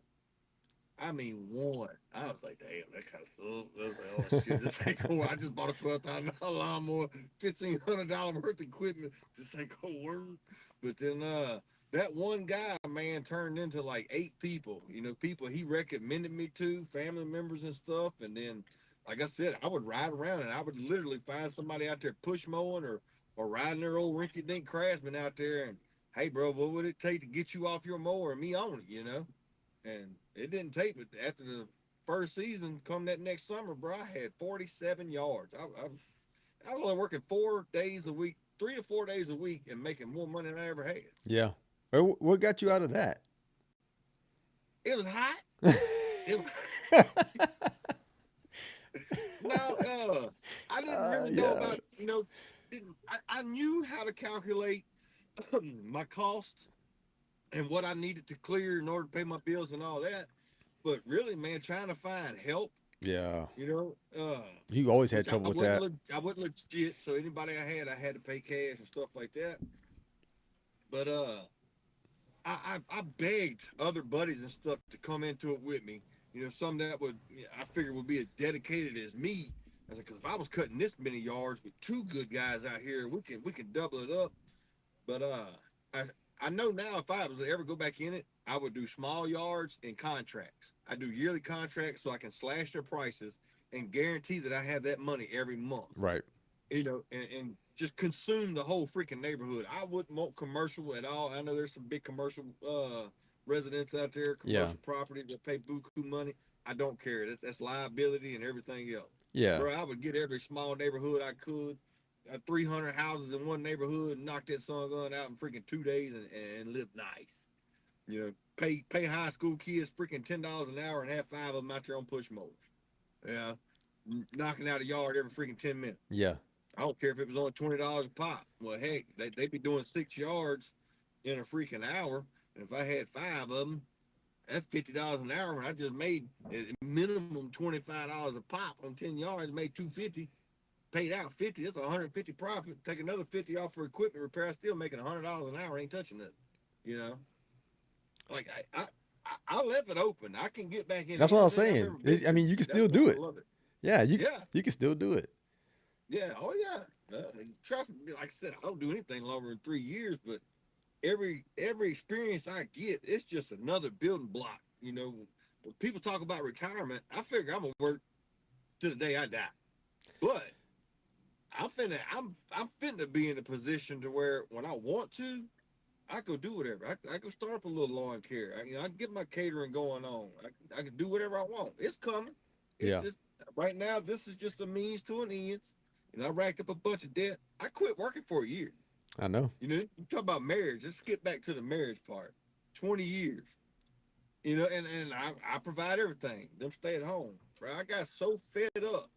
I mean, one. I was like, damn, that kind of sucks. I was like, oh shit, this ain't cool. I just bought a $12,000 lawnmower, $1,500 worth of equipment. This ain't gonna work. But then that one guy, man, turned into like 8 people. People he recommended me to, family members and stuff. And then, like I said, I would ride around and I would literally find somebody out there push mowing or riding their old rinky dink craftsman out there. And hey, bro, what would it take to get you off your mower and me on it? And it didn't take, but after the first season, come that next summer, bro, I had 47 yards. I was only working 4 days a week, 3 to 4 days a week, and making more money than I ever had. yeah. What got you out of that? It was hot. It, now, I didn't really know Yeah. about, didn't I knew how to calculate my cost and what I needed to clear in order to pay my bills and all that. But really, man, trying to find help, Yeah. You always had which trouble with that. I wasn't legit. So anybody I had to pay cash and stuff like that. But I begged other buddies and stuff to come into it with me. Some that would I figured would be as dedicated as me. I said, because if I was cutting this many yards with two good guys out here, we can double it up. But I I know now if I was to ever go back in it, I would do small yards and contracts. I do yearly contracts so I can slash their prices and guarantee that I have that money every month. Right. And just consume the whole freaking neighborhood. I wouldn't want commercial at all. I know there's some big commercial residents out there, Yeah. commercial property that pay buku money. I don't care. That's liability and everything else. Yeah. Bro, I would get every small neighborhood I could. 300 houses in one neighborhood and knock that son gun out in freaking 2 days and live nice. Pay high school kids freaking $10 an hour and have five of them out there on push mowers. Yeah, knocking out a yard every freaking 10 minutes. Yeah. I don't care if it was only $20 a pop. Well, hey, they'd be doing 6 yards in a freaking hour. And if I had five of them, that's $50 an hour. And I just made minimum $25 a pop on 10 yards. Made 250, paid out 50. That's 150 profit. Take another 50 off for equipment repair. Still making $100 an hour. Ain't touching it. You know, like I left it open. I can get back in That's what I was anything I've saying. ever been I to. mean, you can That's still why do I it. love it. Yeah, Yeah, you can still do it. yeah. Oh yeah. Trust me. Like I said, I don't do anything longer than 3 years, but every experience I get, it's just another building block. When people talk about retirement, I figure I'm gonna work to the day I die. But I'm finna be in a position to where when I want to, I could do whatever. I could start up a little lawn care. I can get my catering going on. I can do whatever I want. It's coming. It's Yeah. just right now. This is just a means to an end. I racked up a bunch of debt. I quit working for a year. I know. You talk about marriage. Let's skip back to the marriage part. 20 years. And I provide everything. Them stay at home. Right? I got so fed up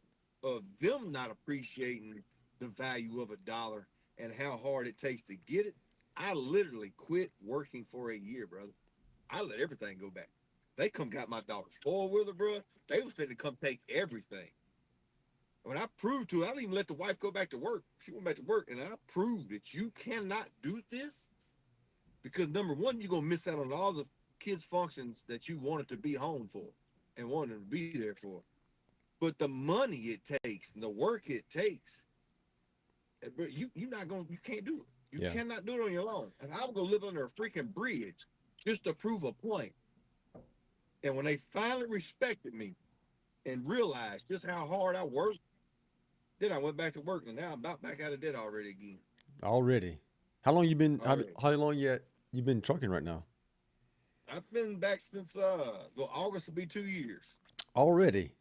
of them not appreciating the value of a dollar and how hard it takes to get it. I literally quit working for a year, brother. I let everything go back. They come got my daughter's four wheeler, bro. They was finna come take everything. When I proved to her, I didn't even let the wife go back to work. She went back to work, and I proved that you cannot do this because number one, you're gonna miss out on all the kids' functions that you wanted to be home for and wanted to be there for. But the money it takes and the work it takes, you can't do it. You Yeah. cannot do it on your own. And I would go live under a freaking bridge just to prove a point. And when they finally respected me and realized just how hard I worked, then I went back to work, and now I'm about back out of debt already again. Already. How long you been? Already, How long yet? You been trucking right now? I've been back since August will be 2 years Already.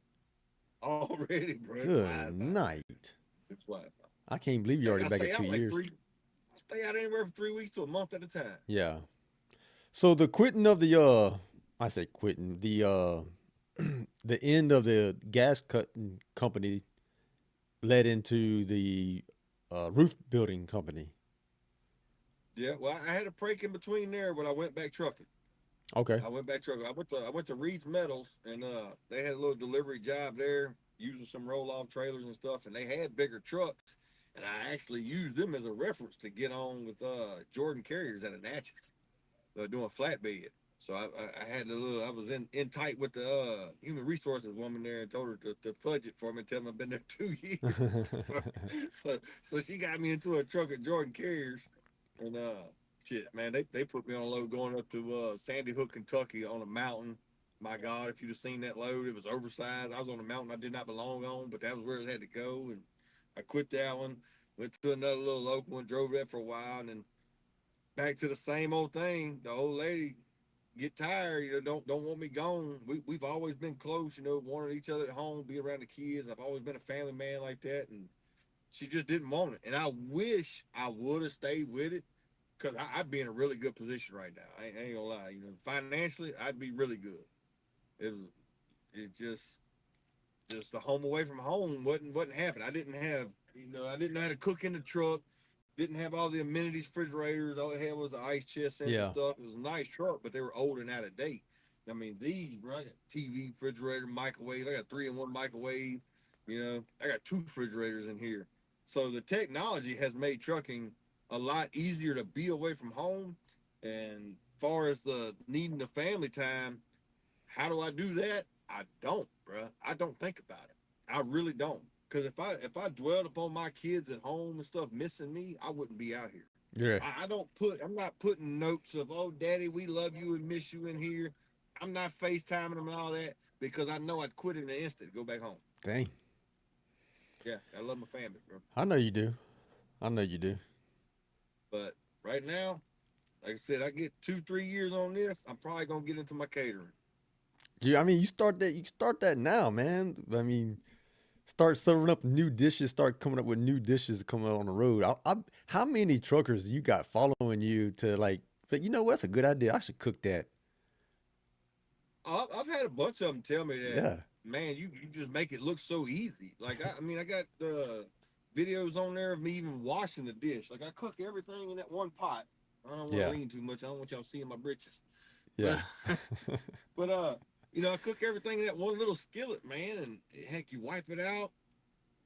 already, bro. It Good flies by. night. It's flies by. I can't believe you're Heck, already I back stay at two out like years. three. I stay out anywhere from 3 weeks to a month at a time. Yeah. So the quitting of the I say quitting the the end of the gas cutting company led into the roof building company. Yeah, well, I had a break in between there when I went back trucking. Okay. I went back trucking. I went to Reed's Metals, and they had a little delivery job there using some roll off trailers and stuff, and they had bigger trucks, and I actually used them as a reference to get on with Jordan Carriers at Natchez, doing flatbed. So I had a little. I was in tight with the human resources woman there and told her to fudge it for me and tell me I've been there 2 years. so, so she got me into a truck at Jordan Carriers, and shit, man, they put me on a load going up to Sandy Hook, Kentucky on a mountain. My God, if you'd have seen that load, it was oversized. I was on a mountain I did not belong on, but that was where it had to go, and I quit that one. Went to another little local one, drove that for a while, and then back to the same old thing. The old lady get tired, don't want me gone. We've always been close, wanted each other at home, be around the kids. I've always been a family man like that, and she just didn't want it. And I wish I would have stayed with it because I'd be in a really good position right now. I ain't gonna lie, financially I'd be really good. It was it just the home away from home wasn't happening. I didn't have I didn't know how to cook in the truck. Didn't have all the amenities, refrigerators. All it had was the ice chest and Yeah. stuff. It was a nice truck, but they were old and out of date. I mean, these, bro, I got TV, refrigerator, microwave. I got 3-in-1 microwave. I got two refrigerators in here. So the technology has made trucking a lot easier to be away from home. And far as the needing the family time, how do I do that? I don't, bro. I don't think about it. I really don't. Because if I dwelled upon my kids at home and stuff missing me, I wouldn't be out here. Yeah. I don't put. I'm not putting notes of, "Oh, Daddy, we love you and miss you in here." I'm not FaceTiming them and all that because I know I'd quit in an instant to go back home. Dang. Yeah, I love my family, bro. I know you do. I know you do. But right now, like I said, I get 2, 3 years on this. I'm probably gonna get into my catering. I mean, you start that now, man. I mean, start serving up new dishes, start coming up with new dishes coming out on the road. How many truckers you got following you to like, but you know what? That's a good idea. I should cook that. I've had a bunch of them tell me that, Yeah. man, you just make it look so easy. Like I mean, I got videos on there of me even washing the dish. Like I cook everything in that one pot. I don't want to Yeah. lean too much. I don't want y'all seeing my britches. Yeah. But but I cook everything in that one little skillet, man. And heck, you wipe it out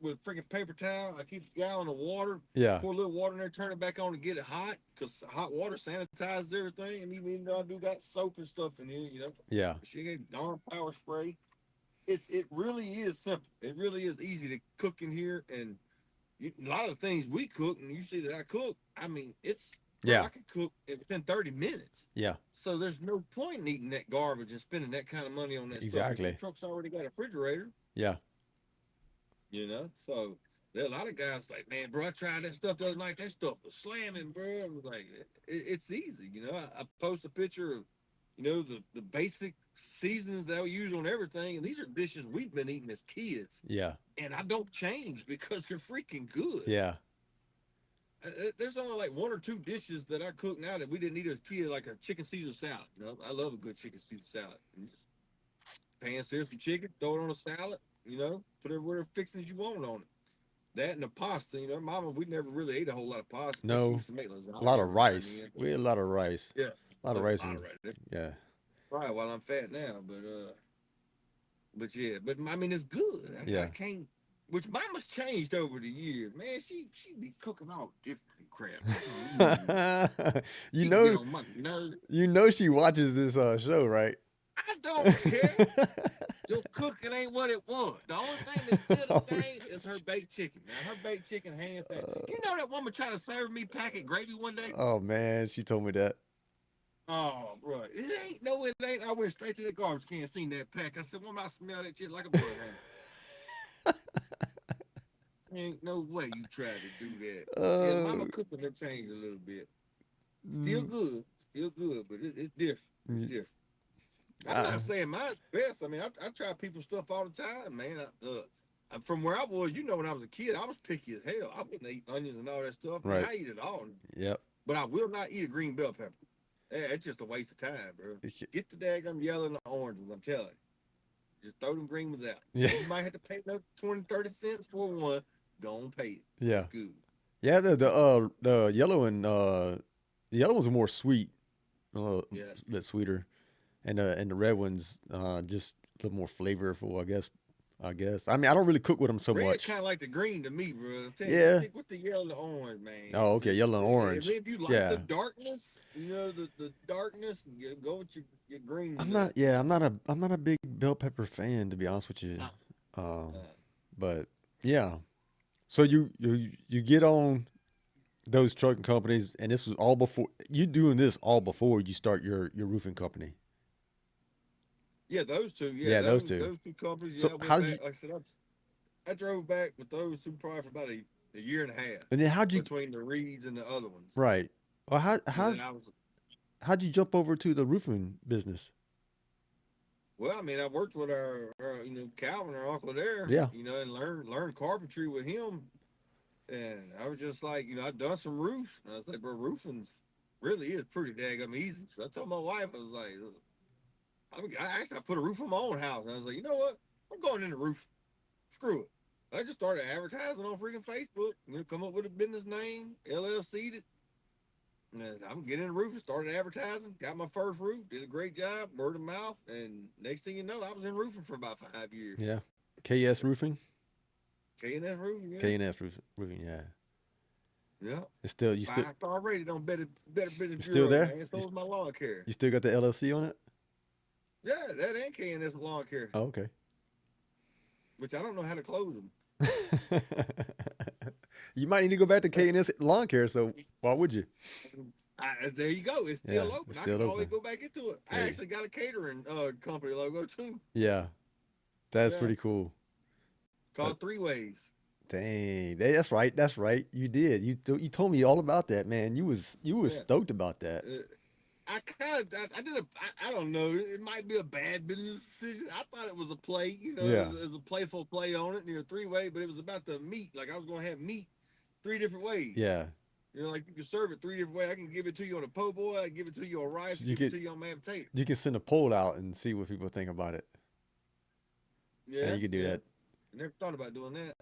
with a freaking paper towel. I keep a gallon of water, Yeah. pour a little water in there, turn it back on to get it hot because hot water sanitizes everything. And even though I do got soap and stuff in here. Yeah. She got darn power spray. It really is simple. It really is easy to cook in here, and a lot of the things we cook, and you see that I cook. I mean, it's bro, Yeah. I could cook within 30 minutes. Yeah. So there's no point in eating that garbage and spending that kind of money on that stuff if your Exactly. truck's already got a refrigerator. Yeah. So there are a lot of guys like, man, bro, I tried that stuff the other night. That stuff was slamming, bro. I was like, it's easy. I post a picture of, the basic seasons that we use on everything, and these are dishes we've been eating as kids, Yeah. and I don't change because they're freaking good. Yeah. There's only like one or two dishes that I cook now that we didn't eat as kids, like a chicken Caesar salad. I love a good chicken Caesar salad. You just pan sear some chicken, throw it on a salad. Put whatever fixings you want on it. That and the pasta, Mama, we never really ate a whole lot of pasta, but she No. used to make A lasagna lot of every now and rice. then. We had a lot of rice. Yeah, A lot of love a rice lot of and rice. That's yeah. probably why I'm fat now, but yeah, but I mean it's good. I Yeah. can't. Which Mama's changed over the years, man. She be cooking all different crap. you She get know on my nerves. she watches this show, right? I don't care. Your cooking ain't what it was. The only thing that's still the Oh, same is her baked chicken. Now her baked chicken hands down. You know that woman tried to serve me packet gravy one day? oh man, she told me that. Oh, bro, it ain't. No, it ain't. I went straight to the garbage can, seen that pack. I said, "Woman, I smell that shit like a bloodhound." Ain't no way you tried to do that. Yeah, Uh, Mama cooking them changed a little bit. mm, Still good, but it's different. It's mm, different. I'm uh, not saying mine's best. I mean, I try people's stuff all the time, man. From where I was, when I was a kid, I was picky as hell. I wouldn't eat onions and all that stuff. Man, right. I eat it all, Yep. but I will not eat a green bell pepper. It's just a waste of time, bro. Get the daggum yellow and the orange ones. I'm telling you. Just throw them green ones out. Yeah. You might have to pay another 20, 30 cents for one. Don't pay it. It's Yeah. good. Yeah. The yellow and the yellow ones are more sweet, a Yes. bit sweeter, and the red ones just a little more flavorful, I guess. I guess. I mean, I don't really cook with them so Red much. kind of like the green to me, bro. I'm telling you, just Yeah. stick with the yellow and the orange, man. Oh, okay. Yellow and And orange. if you like the Yeah. darkness, the darkness, go with your green I'm stuff, not. Yeah. man. I'm not a big bell pepper fan, to be honest with you. Uh, Um, uh, but yeah. So you get on those trucking companies, and this was all before you doing this all before you start your roofing company. yeah, those two. Yeah, Yeah, those those two. those two companies. So Yeah, I went how did you? back. Like I said, I drove back with those two probably for about a year and a half And then how'd you? between the Reeds and the other ones. Right. Well, And then I was how'd you jump over to the roofing business? Well, I mean, I worked with our Calvin, our uncle there, Yeah. and learned carpentry with him. And I was just like, I'd done some roofs. And I was like, bro, roofing's really is pretty daggum easy. So I told my wife, I was like, I put a roof on my own house, and I was like, you know what? I'm going in the roof. Screw it. I just started advertising on freaking Facebook. Come up with a business name, LLC'd it. And I'm getting in the roof and started advertising. Got my first roof. Did a great job. Word of mouth. And next thing you know, I was in roofing for about 5 years. Yeah. KS Roofing. K&S roofing, yeah. KNF Roofing. Yeah. Yeah. It's still you still 5-star rated on Better Business you still Bureau, there? man. So is my lawn care. You still got the LLC on it? Yeah, that and K&S lawn care, Oh, okay. which I don't know how to close them. You might need to go back to KNS Lawn Care. So why would you? There you go. It's Yeah, still open. it's I can still always open. go back into it. I Hey, actually got a catering company logo too. yeah, that's Yeah, pretty cool. But called Three Ways. dang, that's right. That's right. You did. You told me all about that, man. You was Yeah. stoked about that. Uh, I kind of I did a I don't know. It might be a bad business decision. I thought it was a play, Yeah, it was a playful play on it, three way, but it was about the meat. Like I was gonna have meat three different ways. yeah. Like you can serve it three different ways. I can give it to you on a po' boy, I can give it to you on rice, So I give it to you on mashed potato. you can send a poll out and see what people think about it. Yeah, Yeah, you could do yeah. that. I never thought about doing that.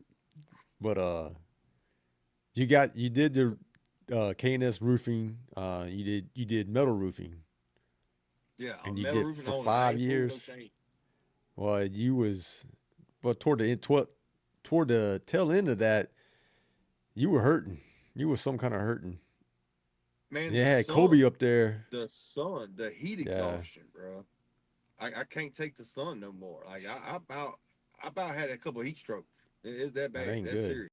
But you did the KNS roofing. You did metal roofing, Yeah, and you metal did roofing for only. I five ain't fooling no years. shame. Well, you was but toward the tail end of that, you were hurting. You was some kind of hurting. Man, Yeah, had Kobe up there. the heat Yeah, exhaustion, bro. I can't take the sun no more. Like I about had a couple of heat strokes. It's that that bad. ain't That's good. serious.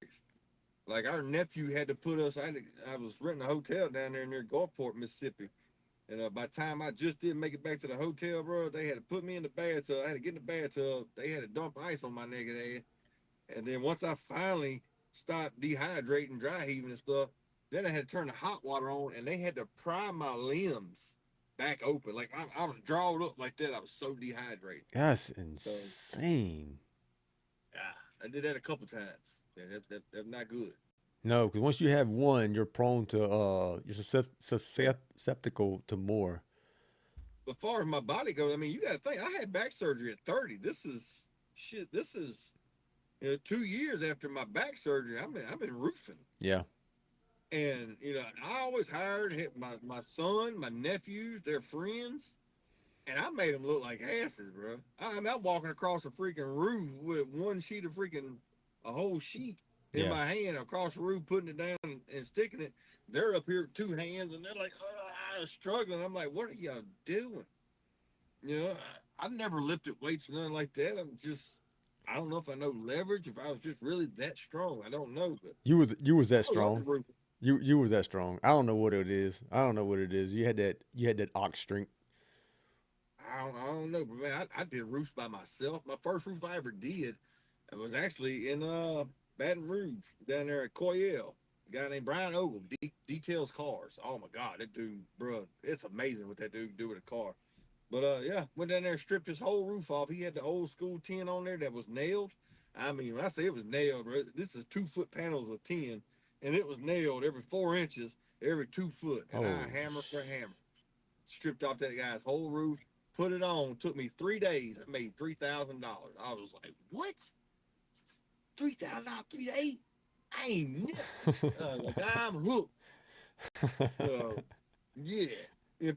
Like our nephew had to put us. I was renting a hotel down there near Gulfport, Mississippi, and by the time I just didn't make it back to the hotel, bro, they had to put me in the bathtub. I had to get in the bathtub. They had to dump ice on my naked ass, and then once I finally stopped dehydrating, dry heaving and stuff, then I had to turn the hot water on, and they had to pry my limbs back open. Like I was drawed up like that. I was so dehydrated. That's So insane. yeah, I did that a couple times. Yeah, that's not good. No, because once you have one, you're prone to you're Yeah. susceptible to more. But far as my body goes, I mean, you got to think. I had back surgery at 30. This is shit. This is 2 years after my back surgery. I've been roofing, Yeah, and I always hired my son, my nephews, their friends, and I made them look like asses, bro. I mean, I'm walking across a freaking roof with one sheet of freaking a whole sheet in yeah. my hand across the roof, putting it down and sticking it. They're up here with two hands, and they're like, oh, struggling. I'm like, what are y'all doing? I've never lifted weights or nothing like that. I don't know if I know leverage, if I was just really that strong. I don't know, but You was that I love the strong. roof. You was that strong. I don't know what it is. I don't know what it is. You had that ox strength. I don't know, but man, I did roofs by myself. My first roof I ever did, it was actually in Baton Rouge, down there at Coyel. A guy named Brian Ogle details cars. Oh my God, that dude, bro, it's amazing what that dude can do with a car. But yeah, went down there and stripped his whole roof off. He had the old school tin on there that was nailed. I mean, when I say it was nailed, bro, this is 2 foot panels of tin, and it was nailed every 4 inches, every 2 foot, and I Oh, hammer for hammer stripped off that guy's whole roof, put it on. Took me 3 days. I made $3,000. I was like, what? $3,000 3 days? I ain't never. Like I'm hooked. So yeah.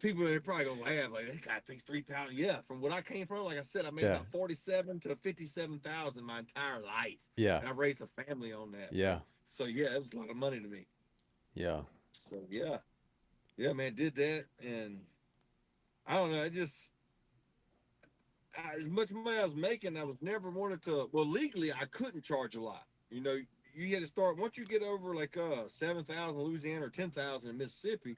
People are probably gonna laugh like that guy thinks 3,000. Yeah, from what I came from, like I said, I made yeah, about 47 to 57,000 my entire life, yeah, and I raised a family on that, bro. yeah, So yeah, it was a lot of money to me. yeah. So yeah, yeah, man, did that, and I don't know. As much money I was making, I was never wanted to. Well, legally, I couldn't charge a lot. You had to start once you get over like 7,000 in Louisiana or 10,000 in Mississippi.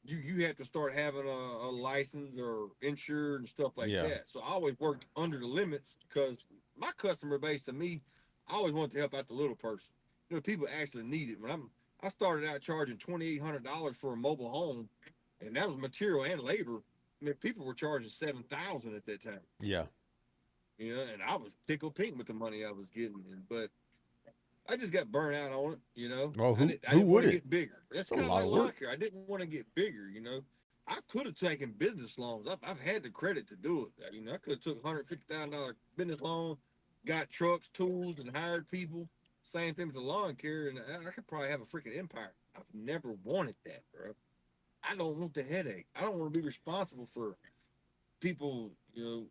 You have to start having a license or insured and stuff like Yeah. that. So I always worked under the limits because my customer base to me, I always wanted to help out the little person. People actually need it. I started out charging $2,800 for a mobile home, and that was material and labor. I mean, people were charging 7,000 at that time. Yeah. And I was tickled pink with the money I was getting, but I just got burnt out on it. Well, I who didn't want to wouldn't? get bigger. That's It's a kind of lot like of lawn work. care. I didn't want to get bigger. I could have taken business loans. I've had the credit to do it. You know, I could have took $150,000 business loan, got trucks, tools, and hired people. Same thing with the lawn care, and I could probably have a freaking empire. I've never wanted that, bro. I don't want the headache. I don't want to be responsible for people,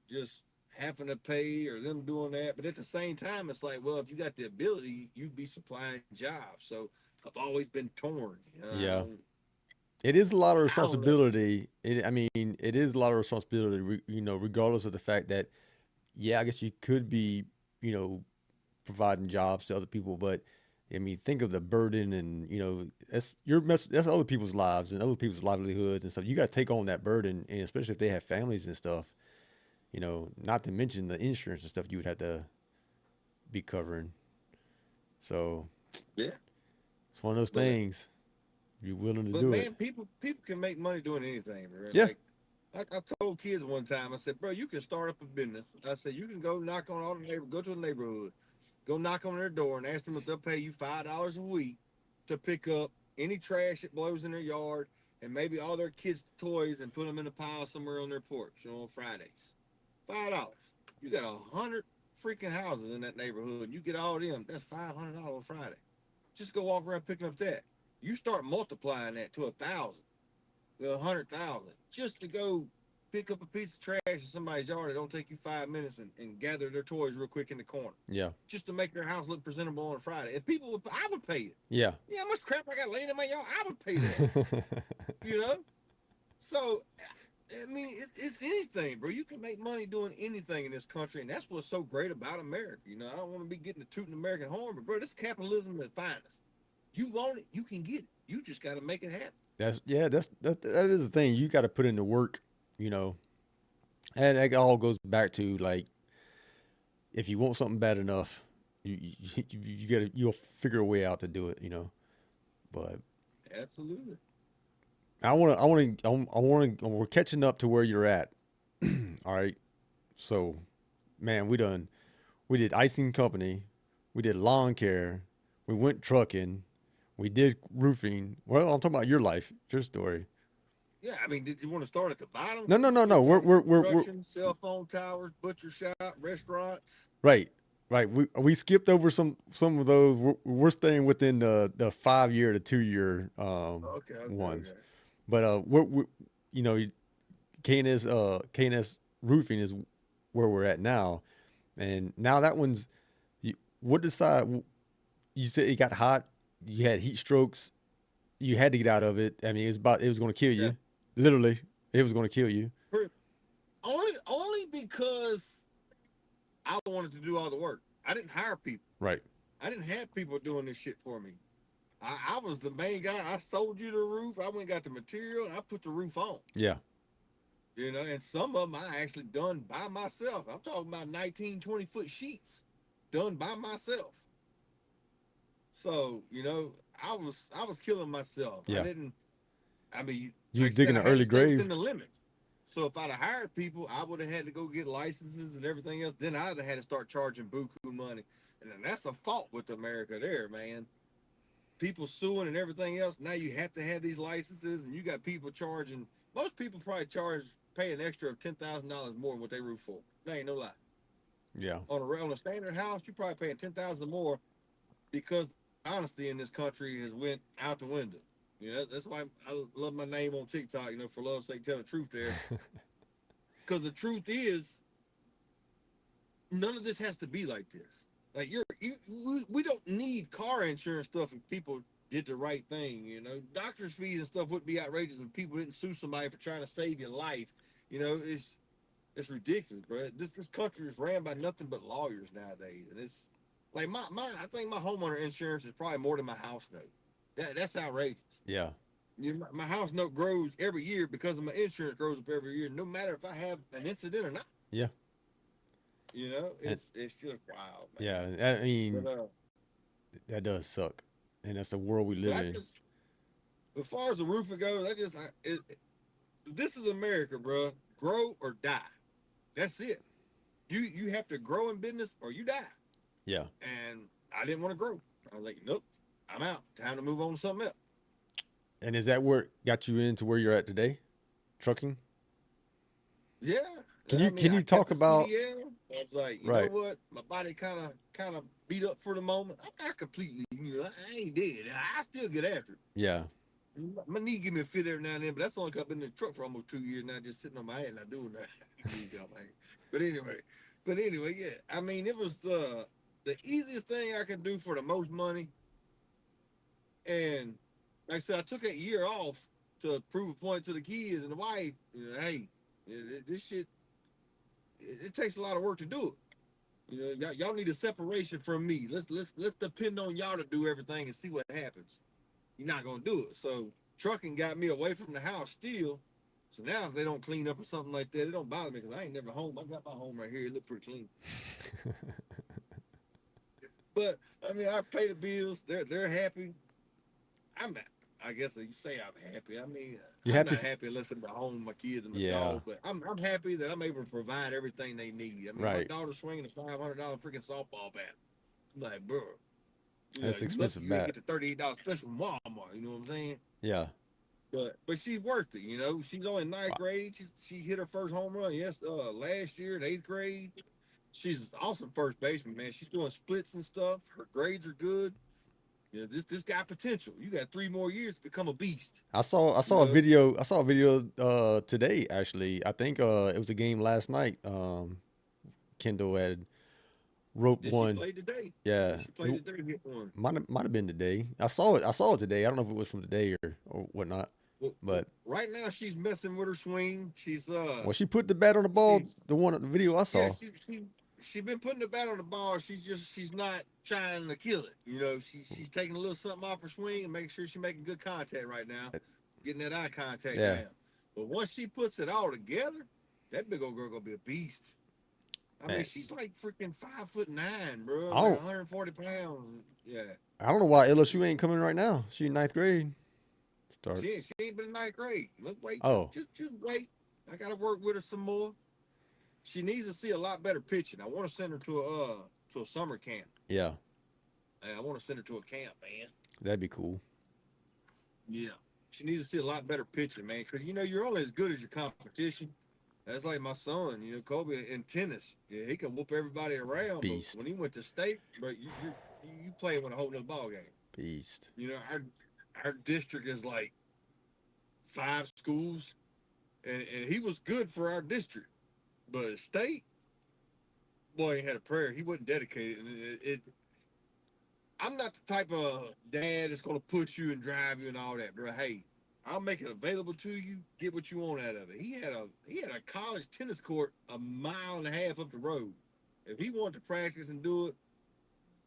just having to pay or them doing that. But at the same time, it's like, well, if you got the ability, you'd be supplying jobs. So I've always been torn. Yeah. It is a lot of I don't know. responsibility. I mean, it is a lot of responsibility, regardless of the fact that, yeah, I guess you could be, you know, providing jobs to other people, but I mean, think of the burden and, that's other people's lives and other people's livelihoods and stuff. You got to take on that burden, and especially if they have families and stuff, not to mention the insurance and stuff you would have to be covering. So Yeah, it's one of those but things. You're willing to but do it. man, people can make money doing anything, bro. Yeah. Like I told kids one time, I said, bro, you can start up a business. I said, you can go knock on all the neighbor, go to the neighborhood, go knock on their door and ask them if they'll pay you $5 a week to pick up any trash that blows in their yard and maybe all their kids' toys and put them in a pile somewhere on their porch, on Fridays. $5. You got 100 freaking houses in that neighborhood. And you get all of them. That's $500 Friday. Just go walk around picking up that. You start multiplying that to 1,000, to 100,000, just to go pick up a piece of trash in somebody's yard. It don't take you 5 minutes and gather their toys real quick in the corner, Yeah. just to make their house look presentable on a Friday. And people, I would pay it. Yeah. Yeah, how much crap I got laying in my yard? I would pay that. You know. So I mean, it's anything, bro. You can make money doing anything in this country, and that's what's so great about America. I don't want to be getting the tooting American horn, but bro, this capitalism at finest. You want it, you can get it. You just got to make it happen. that is the thing. You got to put in the work, you know, and that all goes back to like if you want something bad enough, you'll figure a way out to do it. But Absolutely. we're catching up to where you're at. All right. So, man, we did icing company, we did lawn care, we went trucking, we did roofing. Well, I'm talking about your life, your story. Yeah, I mean, did you want to start at the bottom? No, no, no, You no. want to We're start with we're we're, we're construction, cell phone towers, butcher shop, restaurants? right, right. We skipped over some of those. We're staying within the 5 year to 2 year Okay, okay, ones. okay. But we're you know K&S roofing is where we're at now, and now that one's what decide you said it got hot, you had heat strokes, you had to get out of it. I mean, it was going to kill Yeah. you, literally. It was going to kill you. Only because I wanted to do all the work. I didn't hire people. Right. I didn't have people doing this shit for me. I was the main guy. I sold you the roof. I went and got the material and I put the roof on. Yeah. And some of them I actually done by myself. I'm talking about 19, 20 foot sheets done by myself. So, I was killing myself. I Yeah. didn't I mean, You like was I said, digging I an had to early stay grave. within the limits. So if I'd have hired people, I would have had to go get licenses and everything else. Then I'd have had to start charging buku money. And then that's a fault with America there, man. People suing and everything else. Now you have to have these licenses, and you got people charging. Most people probably pay an extra of $10,000 more than what they roof for. That ain't no lie. Yeah. On a standard house, you're probably paying 10,000 more because the honesty in this country has went out the window. That's why I love my name on TikTok. For love's sake, tell the truth there. Because the truth is, none of this has to be like this. Like we don't need car insurance stuff if people did the right thing. Doctors' fees and stuff wouldn't be outrageous if people didn't sue somebody for trying to save your life. It's ridiculous, bro. This country is ran by nothing but lawyers nowadays, and it's like my I think my homeowner insurance is probably more than my house note. That's outrageous. Yeah. My house note grows every year because of my insurance grows up every year, no matter if I have an incident or not. Yeah. And It's just wild, man. yeah, I But mean, that does suck. And that's the world we but live I in. just as far as the roofing goes, this is America, bro. Grow or die. That's it. You have to grow in business or you die. Yeah. And I didn't want to grow. I was like, nope, I'm out. Time to move on to something else. And is that where got you into where you're at today? trucking? Yeah, Can I you mean, can I you kept talk the about CDL. I was like, you know right? what? My body kind of beat up for the moment. I'm not completely, I ain't dead. I still get after it. Yeah, My knee give me a fit every now and then, but that's only 'cause I've been in the truck for almost 2 years now, just sitting on my head, not doing that. Knee get on my head. But anyway, yeah. I mean, it was the easiest thing I could do for the most money. And like I said, I took a year off to prove a point to the kids and the wife. Hey, this shit, it takes a lot of work to do it. Y'all need a separation from me. Let's depend on y'all to do everything and see what happens. You're not gonna do it. So trucking got me away from the house still. So now if they don't clean up or something like that, it don't bother me because I ain't never home. I got my home right here. It look pretty clean. But I mean, I pay the bills. They're happy. I'm I guess you say I'm happy. I mean, you I'm happy? not happy unless I'm at home with my kids and my Yeah, dog. But I'm happy that I'm able to provide everything they need. I mean, my right. daughter's swinging a $500 freaking softball bat. I'm like, bro, That's you lucky expensive you ain't bat. get the $38 special from Walmart. You know what I'm saying? Yeah. But she's worth it. She's only in ninth grade. She hit her first home run last year in eighth grade. She's an awesome first baseman, man. She's doing splits and stuff. Her grades are good. This got potential. You got 3 more years to become a beast. I You saw a know, video today actually. I think it was a game last night. Kendall had wrote yeah, she one. played today. Yeah, Yeah, she played today. Hit one. might have been today. I saw it today. I don't know if it was from today or whatnot. Well, But right now she's messing with her swing. when she put the bat on the ball, She's the video I yeah, saw, she been putting the bat on the ball. She's not trying to kill it. She's taking a little something off her swing and making sure she's making good contact right now, getting that eye contact yeah, down. But once she puts it all together, that big old girl gonna be a beast. I mean, man, she's like freaking 5'9", bro, I like don't 140 pounds. Yeah, I don't know why LSU ain't coming right now. She in ninth grade. Start. she ain't been in ninth grade. Let's wait, Oh just wait. I gotta work with her some more. She needs to see a lot better pitching. I want to send her to a summer camp. yeah, I want to send her to a camp, man. that'd be cool. Yeah, she needs to see a lot better pitching, man. Because you're only as good as your competition. That's like my son, Kobe in tennis. Yeah, he can whoop everybody around, but when Beast, he went to state, but you playing with a whole nother ball game. beast. Our district is like 5 schools, and he was good for our district, but state boy he had a prayer. He wasn't dedicated, and I'm not the type of dad that's gonna push you and drive you and all that, bro. Hey, I'll make it available to you. Get what you want out of it. He had a college tennis court a mile and a half up the road. If he wanted to practice and do it,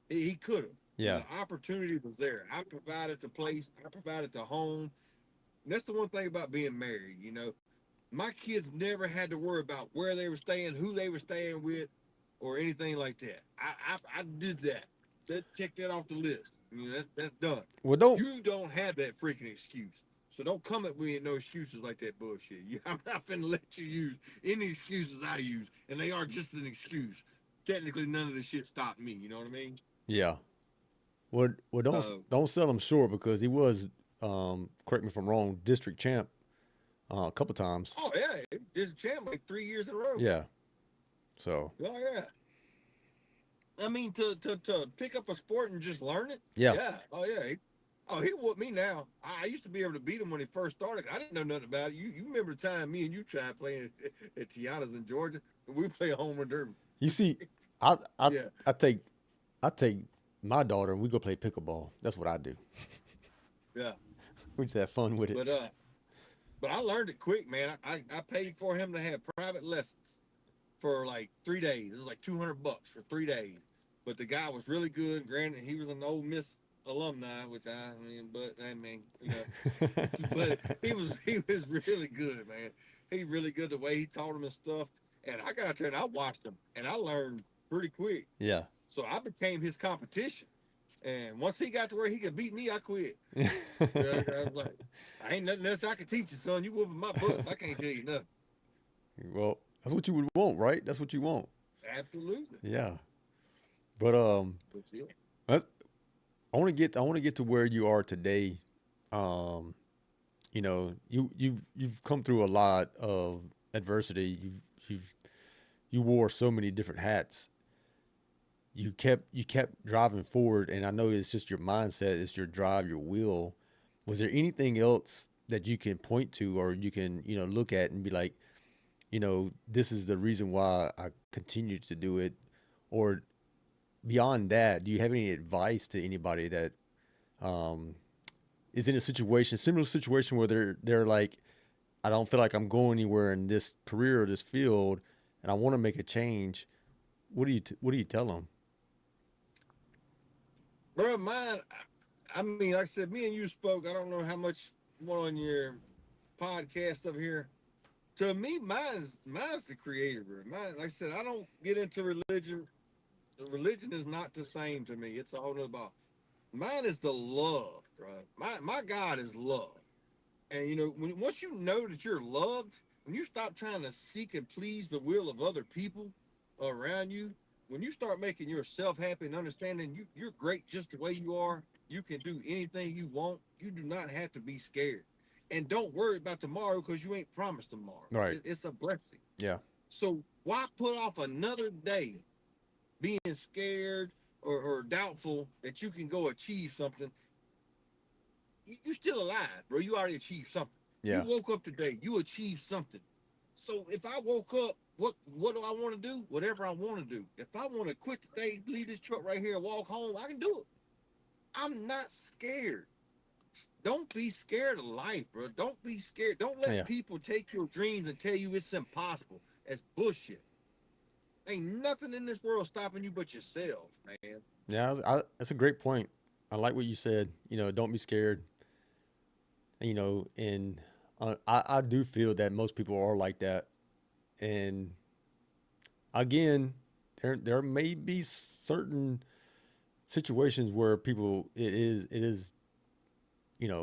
he could have. Yeah, The opportunity was there. I provided the place. I provided the home. And that's the one thing about being married. My kids never had to worry about where they were staying, who they were staying with, or anything like that. I did that. That check that off the list. That's done. well don't You don't have that freaking excuse. So don't come at me with no excuses like that bullshit. I'm not finna let you use any excuses I use, and they are just an excuse. Technically, none of this shit stopped me. You know what I mean? yeah. Well So, don't sell him short because he was correct me if I'm wrong district champ a couple times. oh yeah, this champ like 3 years in a row. Yeah, so Oh yeah. I mean, to pick up a sport and just learn it. yeah, Yeah. Oh yeah. He whooped me now. I used to be able to beat him when he first started. I didn't know nothing about it. You remember the time me and you tried playing at Tiana's in Georgia? We play home run derby. you see, I I Yeah. I take I take my daughter and we go play pickleball. That's what I do. Yeah. We just have fun with it. But I learned it quick, man. I paid for him to have private lessons for like 3 days. It was like $200 for 3 days. But the guy was really good. Granted, he was an Ole Miss alumni, which I mean, but I mean, but he was really good, man. He really good the way he taught him and stuff. And I got out there and I watched him and I learned pretty quick. Yeah. So I became his competition. And once he got to where he could beat me, I quit. I was like, I ain't nothing else I can teach you, son. You whooping my butts. I can't tell you nothing. Well, that's what you would want, right? That's what you want. Absolutely. Yeah. But But yeah. that's, I want to get to where you are today. Um, you've come through a lot of adversity. You've you wore so many different hats. You kept driving forward, and I know it's just your mindset, it's your drive, your will. Was there anything else that you can point to, or you can look at and be like, this is the reason why I continue to do it, or beyond that, do you have any advice to anybody that um, is in a situation, similar situation where they're like, I don't feel like I'm going anywhere in this career or this field, and I want to make a change. What do you tell them? Bro, mine. I mean, like I said, me and you spoke. I don't know how much one on your podcast up here. To me, mine's the creator, bro. Mine, like I said, I don't get into religion. Religion is not the same to me. It's a whole nother ball. Mine is the love, bro. My God is love. And when once you know that you're loved, when you stop trying to seek and please the will of other people around you, when you start making yourself happy and understanding you're great just the way you are, you can do anything you want. You do not have to be scared, and don't worry about tomorrow because you ain't promised tomorrow. Right. It's a blessing. Yeah. So why put off another day being scared or doubtful that you can go achieve something? You still alive, bro. You already achieved something. You Yeah. woke up today. You achieved something. So if I woke up, what do I want to do? Whatever I want to do. If I want to quit today, leave this truck right here, and walk home, I can do it. I'm not scared. Don't be scared of life, bro. Don't be scared. Don't let Yeah. people take your dreams and tell you it's impossible. That's bullshit. Ain't nothing in this world stopping you but yourself, man. Yeah. That's a great point. I like what you said. Don't be scared. And I do feel that most people are like that. And again, there may be certain situations where people it is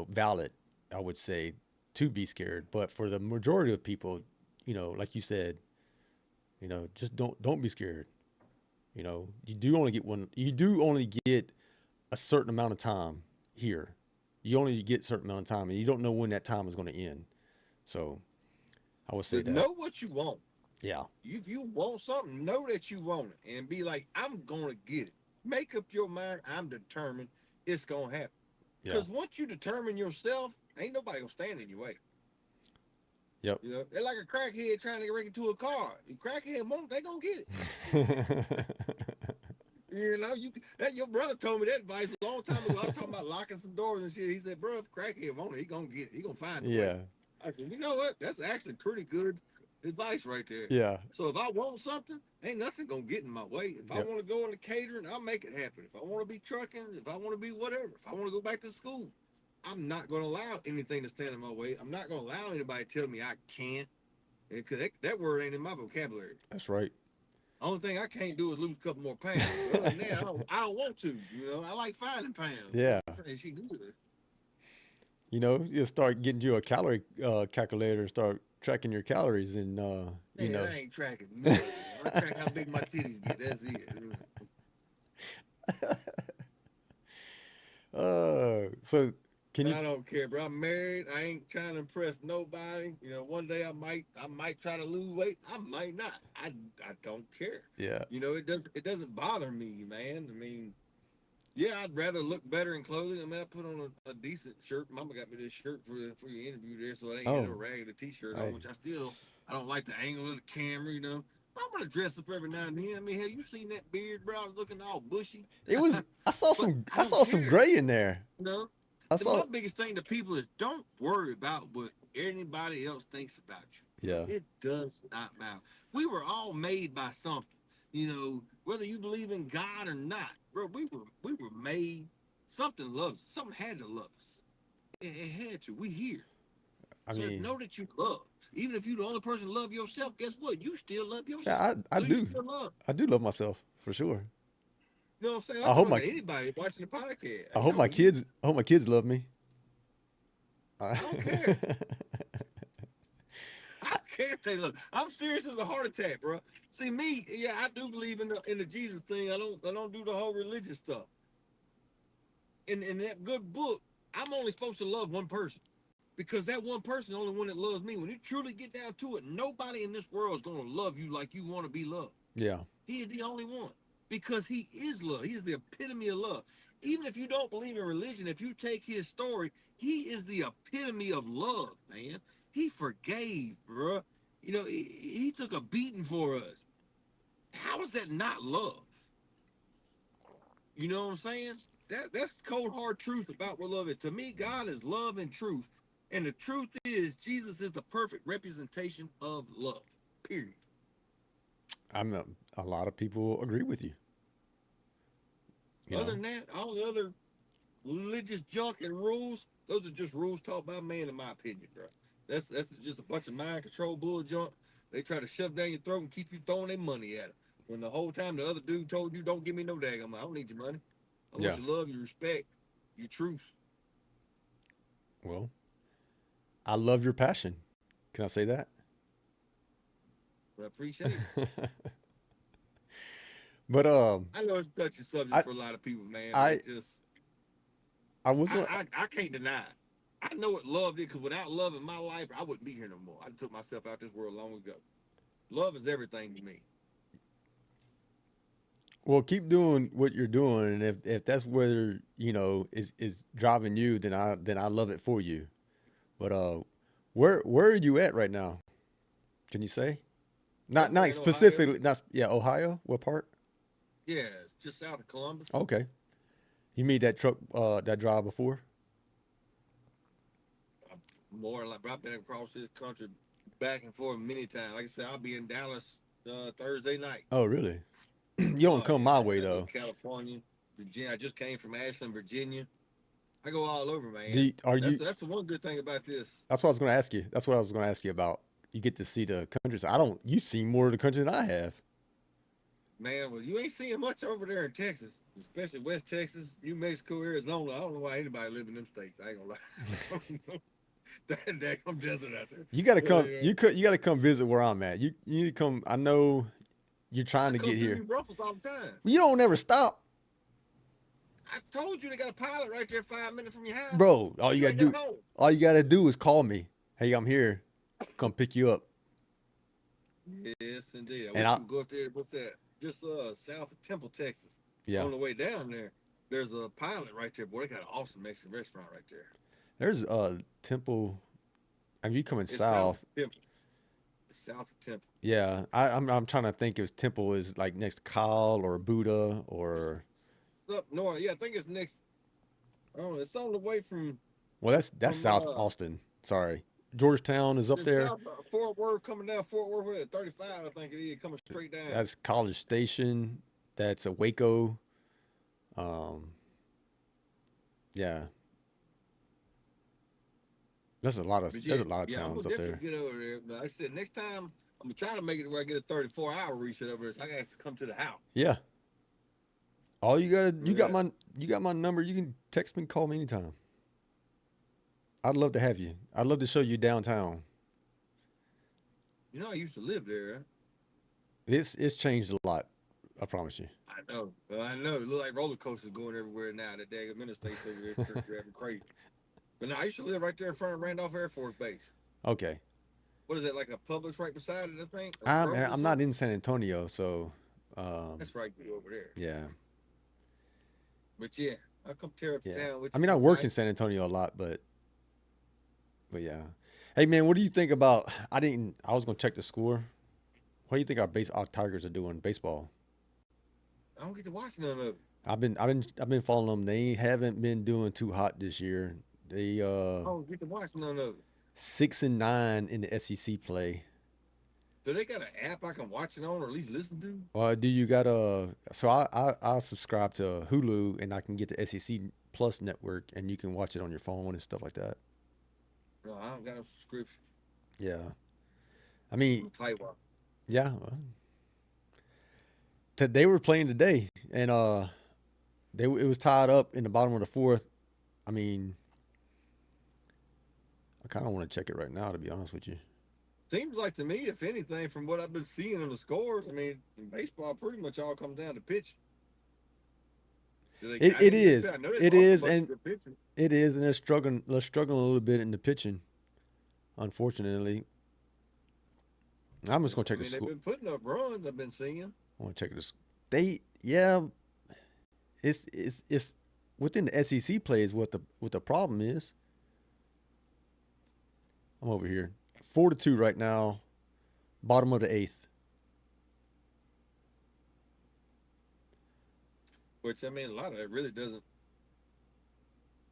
valid, I would say, to be scared. But for the majority of people, like you said, just don't be scared. You do only get one. You do only get a certain amount of time here. You only get a certain amount of time, and you don't know when that time is going to end. So I would say But that. know what you want. Yeah. If you want something, know that you want it and be like, I'm gonna get it. Make up your mind, I'm determined it's gonna happen. Yeah. Because once you determine yourself, ain't nobody gonna stand in your way. Yep. They're like a crackhead trying to break into a car. If crackhead won't, they gonna get it. That your brother told me that advice a long time ago. I was talking about locking some doors and shit. He said, bro, if crackhead won't it, he gonna get it. He gonna find a way. Yeah. I said, you know what? That's actually pretty good advice right there. Yeah. So if I want something, ain't nothing gonna get in my way. If I Yep. want to go into catering, I'll make it happen. If I want to be trucking, if I want to be whatever, if I want to go back to school, I'm not gonna allow anything to stand in my way. I'm not gonna allow anybody to tell me I can't, because that word ain't in my vocabulary. That's right. Only thing I can't do is lose a couple more pounds. But other than that, I don't want to. I like finding pounds. Yeah. She good. You start getting you a calorie calculator and start tracking your calories, and Man, I ain't tracking nothing. I track how big my titties get. That's it. so can you? I don't care, bro. I'm married. I ain't trying to impress nobody. One day I might try to lose weight. I might not. I don't care. Yeah. It doesn't bother me, man. I mean, yeah, I'd rather look better in clothing. I mean, I put on a decent shirt. Mama got me this shirt for your interview there, so I ain't had a Oh. raggedy t-shirt on, Hey. which I don't like the angle of the camera. I'm gonna dress up every now and then. I mean, have you seen that beard, bro? I was looking all bushy, It was. I saw but some. I I don't saw some care. gray in there. You know, I my saw. biggest thing to people is don't worry about what anybody else thinks about you. Yeah. It does not matter. We were all made by something. Whether you believe in God or not, bro, we were made. Something loves us. Something had to love us. It had to. We here. I So mean, know that you loved. Even if you're the only person to love yourself, guess what? You still love yourself. yeah, I So you do. still love. I do love myself for sure. You know what I'm saying? I'm I hope talking my. to anybody watching the podcast. I hope my You. kids. I hope my kids love me. I don't care. I don't care if they look. I'm serious as a heart attack, bro. See me, yeah, I do believe in the Jesus thing. I don't do the whole religious stuff. In that good book, I'm only supposed to love one person. because that one person, the only one that loves me. When you truly get down to it, nobody in this world is going to love you like you want to be loved. Yeah. He is the only one because he is love. He is the epitome of love. Even if you don't believe in religion, if you take his story, he is the epitome of love, man. He forgave, bruh. He took a beating for us. How is that not love? You know what I'm saying? That's cold hard truth about what love is. To me, God is love and truth. And the truth is Jesus is the perfect representation of love. Period. I'm a lot of people agree with you. You Other know. than that, all the other religious junk and rules, those are just rules taught by man, in my opinion, bro. That's just a bunch of mind control bull junk. They try to shove down your throat and keep you throwing their money at them. When the whole time the other dude told you, "Don't give me no daggum, I don't need your money. I want Yeah. your love, your respect, your truth." Well, I love your passion. Can I say that? I appreciate it. But I know it's a touchy subject I for a lot of people, man, but I it just I was gonna. I can't deny it. I know what love is because without love in my life, I wouldn't be here no more. I took myself out this world long ago. Love is everything to me. Well, keep doing what you're doing, and if that's where is driving you, then I love it for you. But where are you at right now? Can you say? Not Somewhere in Ohio. specifically. Not yeah. Ohio. What part? Yeah, it's just south of Columbus. Okay. You meet that truck that drive before? I'm more like, bro, I've been across this country back and forth many times. Like I said, I'll be in Dallas Thursday night. Oh, really? You don't Oh come yeah, my man. way I go to though. California, Virginia. I just came from Ashland, Virginia. I go all over, Do man. you, are That's you? that's the one good thing about this. That's what I was going to ask you. That's what I was going to ask you about. You get to see the countries. I don't. You see more of the country than I have. Man, well, you ain't seeing much over there in Texas, especially West Texas, New Mexico, Arizona. I don't know why anybody live in them states. I ain't gonna lie. I don't know. That come desert out there. You got to But come. You got to come visit where I'm at. You need to come. I know you're I trying to come get through here. New Brussels all the time. You don't ever stop, I told you they got a pilot right there 5 minutes from your house. bro. You ain't never home. All you got to do is call me. Hey, I'm here. Come pick you up. Yes, indeed. I And wish I you would go up there. What's that? Just south of Temple, Texas. yeah. On the way down there, there's a pilot right there. Boy, they got an awesome Mexican restaurant right there. There's Temple. I mean, you coming It's south south? of Temple. It's south of Temple. Yeah. I'm trying to think if Temple is like next to Kyle or Buddha It's, or it's up north. Yeah, I think it's next. I don't know. It's on the way well, that's from South Austin. Sorry, Georgetown is up it's there. south Fort Worth coming down Fort Worth with 35. I think it is coming straight down. That's College Station. That's a Waco. Um, yeah, But there's yeah, a lot of yeah, I'm towns gonna up there. definitely get over there. But like I said, next time I'm gonna try to make it where I get a 34-hour reset over there. So I gotta have to come to the house. Yeah, all you got Yeah. you got my number. You can text me, call me anytime. I'd love to have you. I'd love to show you downtown. You know, I used to live there. Huh? It's changed a lot. I promise you. I know. Well, I know. It look like roller coasters going everywhere now. That daggone interstates over there, driving crazy. But no, I used to live right there in front of Randolph Air Force Base. Okay, What is that, like a Publix right beside it, I think? Or Kroger's or I'm not something? in San Antonio, so That's right over there. yeah. But yeah, I'll come tear up the Yeah. town with I you mean, I one worked night. in San Antonio a lot, but yeah. Hey man, what do you think about? I was gonna check the score. What do you think our Tigers are doing baseball? I don't get to watch none of it. I've been following them. They haven't been doing too hot this year. They I don't get to watch none of it. 6-9 in the SEC play. Do they got an app I can watch it on or at least listen to? Do you got a? So I subscribe to Hulu and I can get the SEC Plus network and you can watch it on your phone and stuff like that. No, I don't got a subscription. Yeah. I mean, I'm tight one. yeah. They were playing today and it was tied up in the bottom of the fourth. I mean, I kind of want to check it right now, to be honest with you. Seems like to me, if anything, from what I've been seeing in the scores, I mean, in baseball pretty much all comes down to pitching. It I is, know they it lost a is, bunch of and good pitching. it is, and they're struggling. They're struggling a little bit in the pitching. unfortunately. I'm just gonna I check the mean, they've school. been putting up runs. I've been seeing. I want to check this. They yeah, it's within the SEC plays what the problem is. I'm over here, 4-2 right now, bottom of the eighth. Which I mean, a lot of it really doesn't.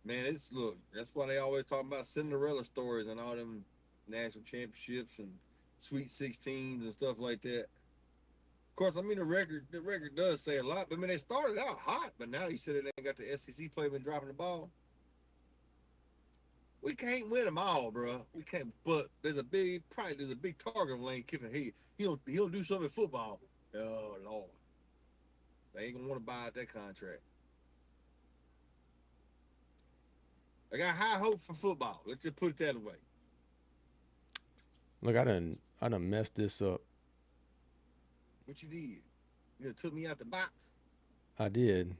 Man, it's look. That's why they always talk about Cinderella stories and all them national championships and Sweet 16s and stuff like that. Of course, I mean the record does say a lot. But I mean, they started out hot, but now you said they ain't got the SEC play been dropping the ball. We can't win them all, bro. We can't. But there's a big target on Lane Kiffin. He don't do something in football. Oh Lord, they ain't gonna want to buy out that contract. I got high hope for football. Let's just put it that way. Look, I done messed this up. What you did? You done took me out the box. I did.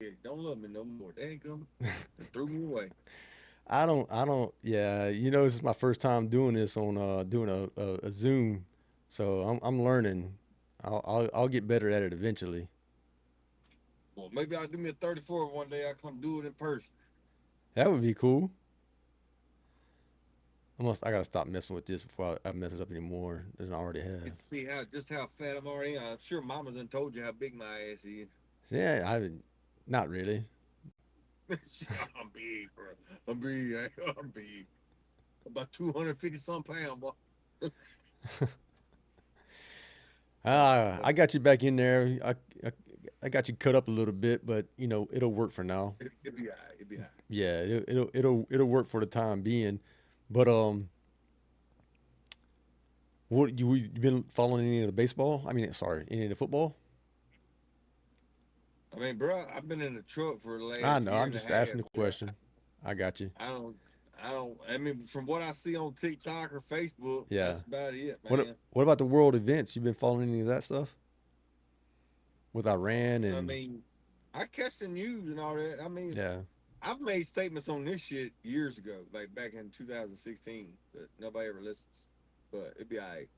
Okay, don't love me no more. They ain't coming. They threw me away. I don't. Yeah, this is my first time doing this on doing a Zoom, so I'm learning. I'll get better at it eventually. Well, maybe I'll do me a 34 one day. I come do it in person. That would be cool. I gotta stop messing with this before I mess it up anymore than I already You have. see how fat I'm already. I'm sure Mama done told you how big my ass is. So yeah, not really. I'm big, bro. I'm big. I'm big. About 250 some pounds, boy. I got you back in there. I got you cut up a little bit, but it'll work for now. It'll be all right. It'll be all right. Yeah, it'll work for the time being. But what you been following any of the baseball? I mean, sorry, any of the football? I mean, bro, I've been in the truck for the I last know. year I'm and a just half. asking the Bro. question. I got you. I don't, I don't. I mean, from what I see on TikTok or Facebook, Yeah. that's about it, What man. what about the world events? You been following any of that stuff with Iran I and mean, I catch the news and all that. I mean, yeah. I've made statements on this shit years ago, like back in 2016, but nobody ever listens. But it'd be all right.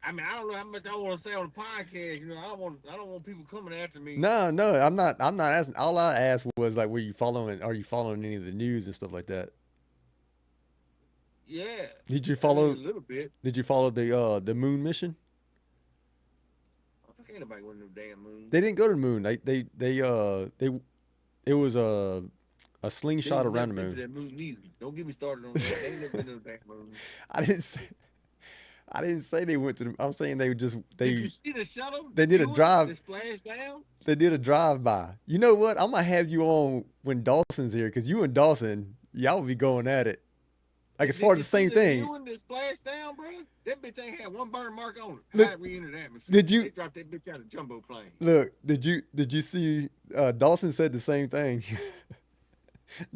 I mean, I don't know how much I want to say on the podcast. I don't want people coming after me. No, no, I'm not asking. All I asked was like, were you following? Are you following any of the news and stuff like that? Yeah, Did you I mean a follow? little bit. Did you follow the moon mission? I think ain't nobody went to no damn moon. They didn't go to the moon. They it was a They slingshot ain't around never the been to moon. that moon neither. Don't get me started on that. They ain't never been to no damn moon. I didn't say I didn't say they went to the. I'm saying they just Did you see the shuttle, the they did a viewer drive that splashed down? they did a drive by. You know what? I'm gonna have you on when Dawson's here because you and Dawson y'all will be going at it. Like as far Did as you the see same the thing. viewing that splashed down, bro? That bitch ain't had one burn mark on it. Look, How it re-entered the atmosphere? did They you dropped that bitch out of jumbo plane. look? Did you see? Dawson said the same thing.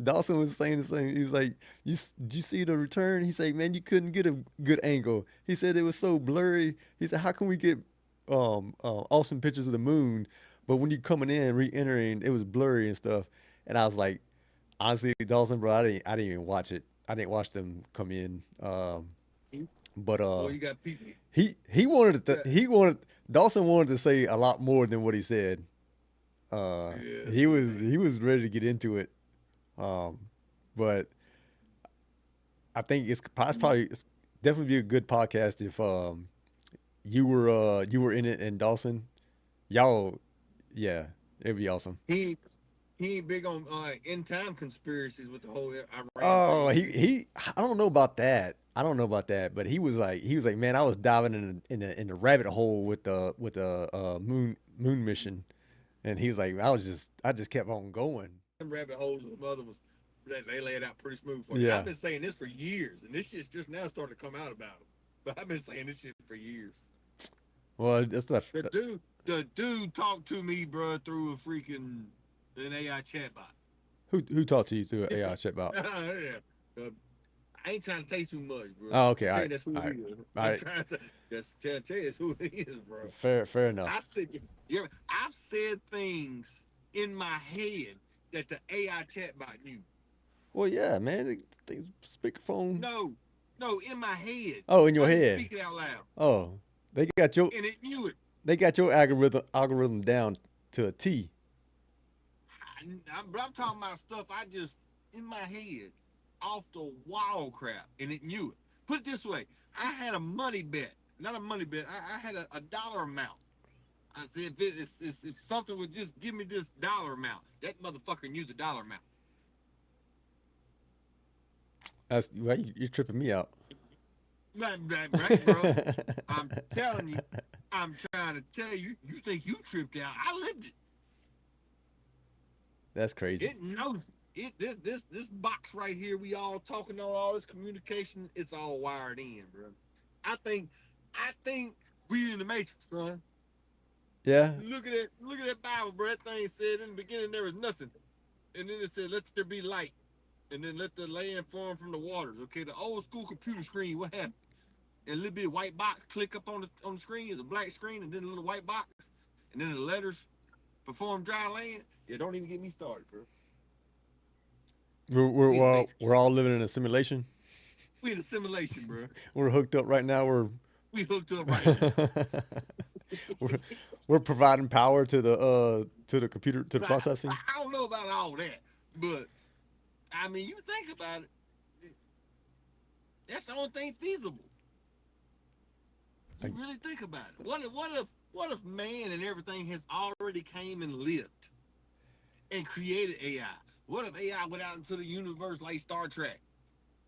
Dawson was saying the same. He was like, did you see the return?" He said, "Man, you couldn't get a good angle." He said it was so blurry. He said, "How can we get awesome pictures of the moon, but when you coming in, re-entering, it was blurry and stuff." And I was like, honestly, Dawson, bro, I didn't even watch it. I didn't watch them come in. But Well, you got people. he wanted Yeah, he wanted Dawson wanted to say a lot more than what he said. yeah, He was ready to get into it. Um, but I think it's definitely be a good podcast if you were in it and Dawson. Y'all, yeah, it'd be awesome. he he ain't big on end time conspiracies with the whole Iran Oh, thing, is he? I don't know about that. I don't know about that, but he was like, man, I was diving in the rabbit hole with the moon mission, and he was like, I just kept on going. Them rabbit holes and other ones that they lay it out pretty smooth for you. I've Yeah. been saying this for years, and this shit's just now starting to come out about them. But I've been saying this shit for years. Well, that's not The dude talked to me, bro, through a freaking an AI chatbot. who talked to you through AI chatbot. Yeah. Uh, I ain't trying to tell you too much, bro. Oh, I okay, all tell you right, that's who all it right, is. all I'm right. trying to just tell you it's who it is, bro. Fair I enough. said, I've said things in my head that the AI chatbot knew. Well, yeah, man. Things, speakerphone. No, no, in my head. Oh, in your I didn't head. speak it out loud, Oh, they got your and it knew it. they got your algorithm down to a T. But I'm talking about stuff I just in my head off the wall crap, and it knew it. Put it this way: I had a money bet, not a money bet. I had a dollar amount. I said if something would just give me this dollar amount, that motherfucker knew the dollar amount. That's well, you're tripping me out. Right, bro. I'm telling you. I'm trying to tell you. You think you tripped out? I lived it. That's crazy. It knows it. This box right here. We all talking on all this communication. It's all wired in, bro. I think I think we in the matrix, son. Yeah. Look at that Bible, bro. That thing said in the beginning there was nothing, and then it said let there be light, and then let the land form from the waters. Okay, the old school computer screen. What happened? And a little bit of white box click up on the screen. It's a black screen, and then a little white box, and then the letters perform dry land. Yeah, don't even get me started, bro. We in the We're matrix. all living in a simulation. We in a simulation, bro. We're hooked up right now. We hooked up right now. we're we're providing power to the computer to the Right. processing. I don't know about all that, but I mean, you think about it, that's the only thing feasible. You Like, really think about it. What if man and everything has already came and lived and created AI? What if AI went out into the universe like Star Trek?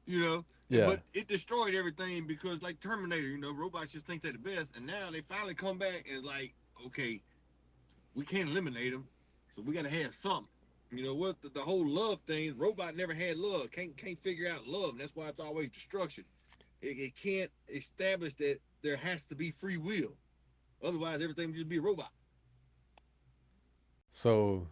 You know, yeah. but it destroyed everything because like Terminator, robots just think they're the best, and now they finally come back and like, okay, we can't eliminate them, so we got to have something. You know what? The whole love thing, robot never had love. Can't figure out love, and that's why it's always destruction. It can't establish that there has to be free will. Otherwise, everything would just be a robot. So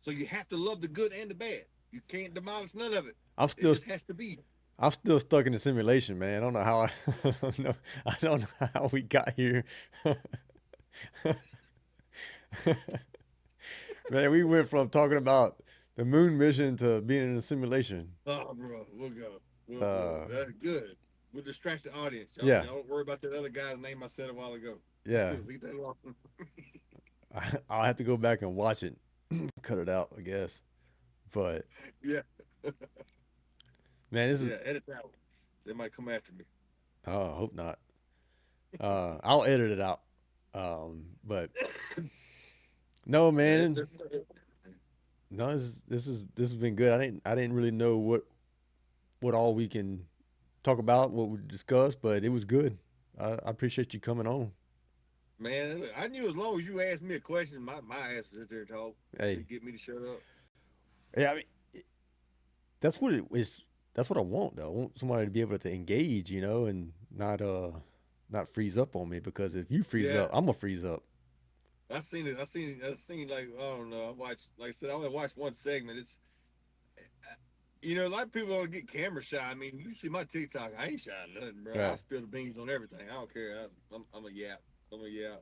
So you have to love the good and the bad. You can't demolish none of it. I'm It still just has to be. I'm still stuck in the simulation, man. I don't know how I don't know, I don't know how we got here. Man, we went from talking about the moon mission to being in a simulation. Oh, bro, we'll go. We'll Uh, That's good. We'll distract the audience. Y'all, yeah, y'all don't worry about that other guy's name I said a while ago. yeah. Leave that alone. I'll have to go back and watch it, cut it out, I guess. But Yeah, man, this is yeah. Edit that one. They might come after me. oh, I hope not. I'll edit it out. But no, Yeah, it's man, different. no, this has been good. I didn't really know what all we can talk about, what we discussed, but it was good. I appreciate you coming on. Man, look, I knew as long as you asked me a question, my ass would sit there and talk to Hey, get me to shut up. yeah, I mean that's what it is. That's what I want though. I want somebody to be able to engage, and not freeze up on me because if you freeze Yeah, up, I'm gonna freeze up. I seen it. I seen like I don't know. I watched like I said, I only watched one segment. A lot of people don't get camera shy. I mean, you see my TikTok, I ain't shy nothing, bro. I Right. spill the beans on everything. I don't care. I'm a yap. I'm a yap.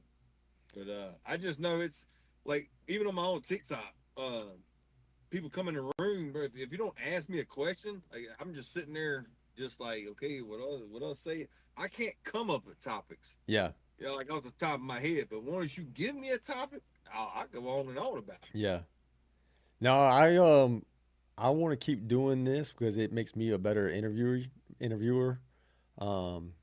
But I just know it's like even on my own TikTok, people come in the room, bro. If you don't ask me a question, like I'm just sitting there, just like, okay, what else say? I can't come up with topics, Yeah. like off the top of my head. But once you give me a topic, I go on and on about it. Yeah. No, I want to keep doing this because it makes me a better interviewer. Um,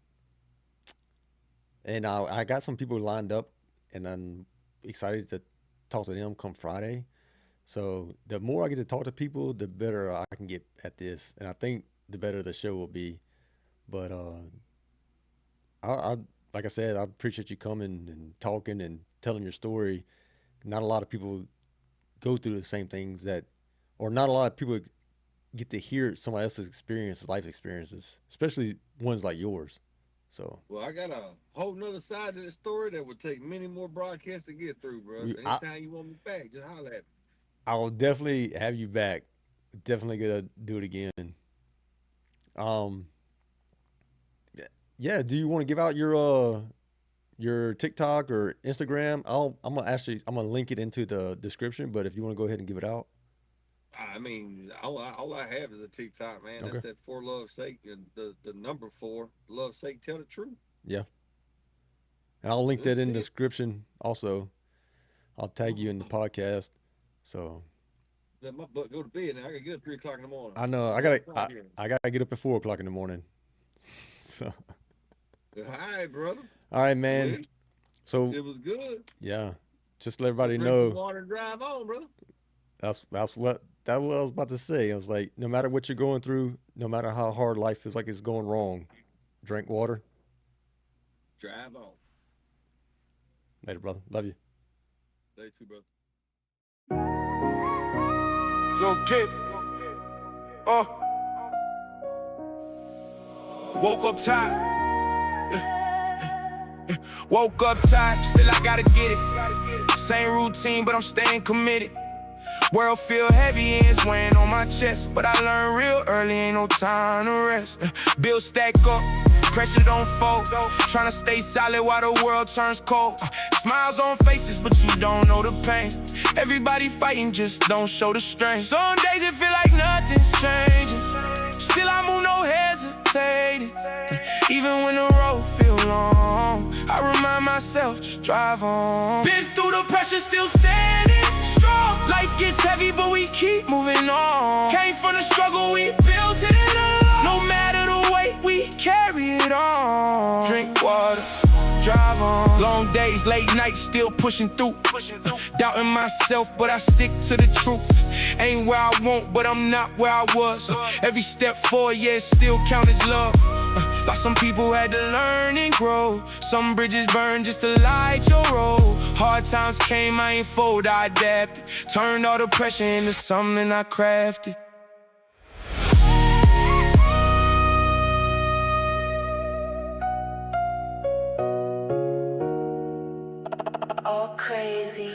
and I got some people lined up, and I'm excited to talk to them come Friday. So the more I get to talk to people, the better I can get at this, and I think the better the show will be. But I like I said, I appreciate you coming and talking and telling your story. Not a lot of people go through the same things or not a lot of people get to hear somebody else's experiences, life experiences, especially ones like yours. So Well, I got a whole nother side to the story that would take many more broadcasts to get through, bro. we, So I anytime you want me back, just holler at me. I'll definitely have you back. Definitely gonna do it again. Um, yeah. Do you want to give out your TikTok or Instagram? I'm gonna link it into the description. But if you want to go ahead and give it out, I mean, all I have is a TikTok, man. That's Okay. that for love's sake, and the number four, love's sake, tell the truth. Yeah. And I'll link that That's in the it. description. Also, I'll tag you in the Mhm. podcast. So Let my butt go to bed now. I gotta get up 3 o'clock in the morning. I know It's 1 o'clock here. I gotta get up at 4 o'clock in the morning. So All right, brother. all right, Well, man. So it was good. yeah, just let Go everybody drink some know water and drive on, brother. that's what I was about to say. I was like, no matter what you're going through, no matter how hard life feels like it's going wrong, drink water. Drive on. Later, brother. Love you. Day two, brother. So kid, uh, woke up tired, woke up tired, still I gotta get it. Same routine, but I'm staying committed. World feel heavy and it's weighing on my chest, but I learned real early, ain't no time to rest. Bills stack up, pressure don't fold, tryna stay solid while the world turns cold. Smiles on faces, but you don't know the pain. Everybody fighting, just don't show the strength. Some days it feel like nothing's changing, still I move no hesitating. Even when the road feel long, I remind myself, just drive on. Been through the pressure, still standing strong. Life gets heavy, but we keep moving on. Came from the struggle, we built it alone. No matter the weight, we carry it on. Drink water, drive on. Long days, late nights, still pushing through. Doubting myself, but I stick to the truth. Ain't where I want, but I'm not where I was. Every step forward, yeah, it still count as love. Like some people had to learn and grow. Some bridges burned just to light your road. Hard times came, I ain't fold, I adapted. Turned all the pressure into something I crafted. All crazy.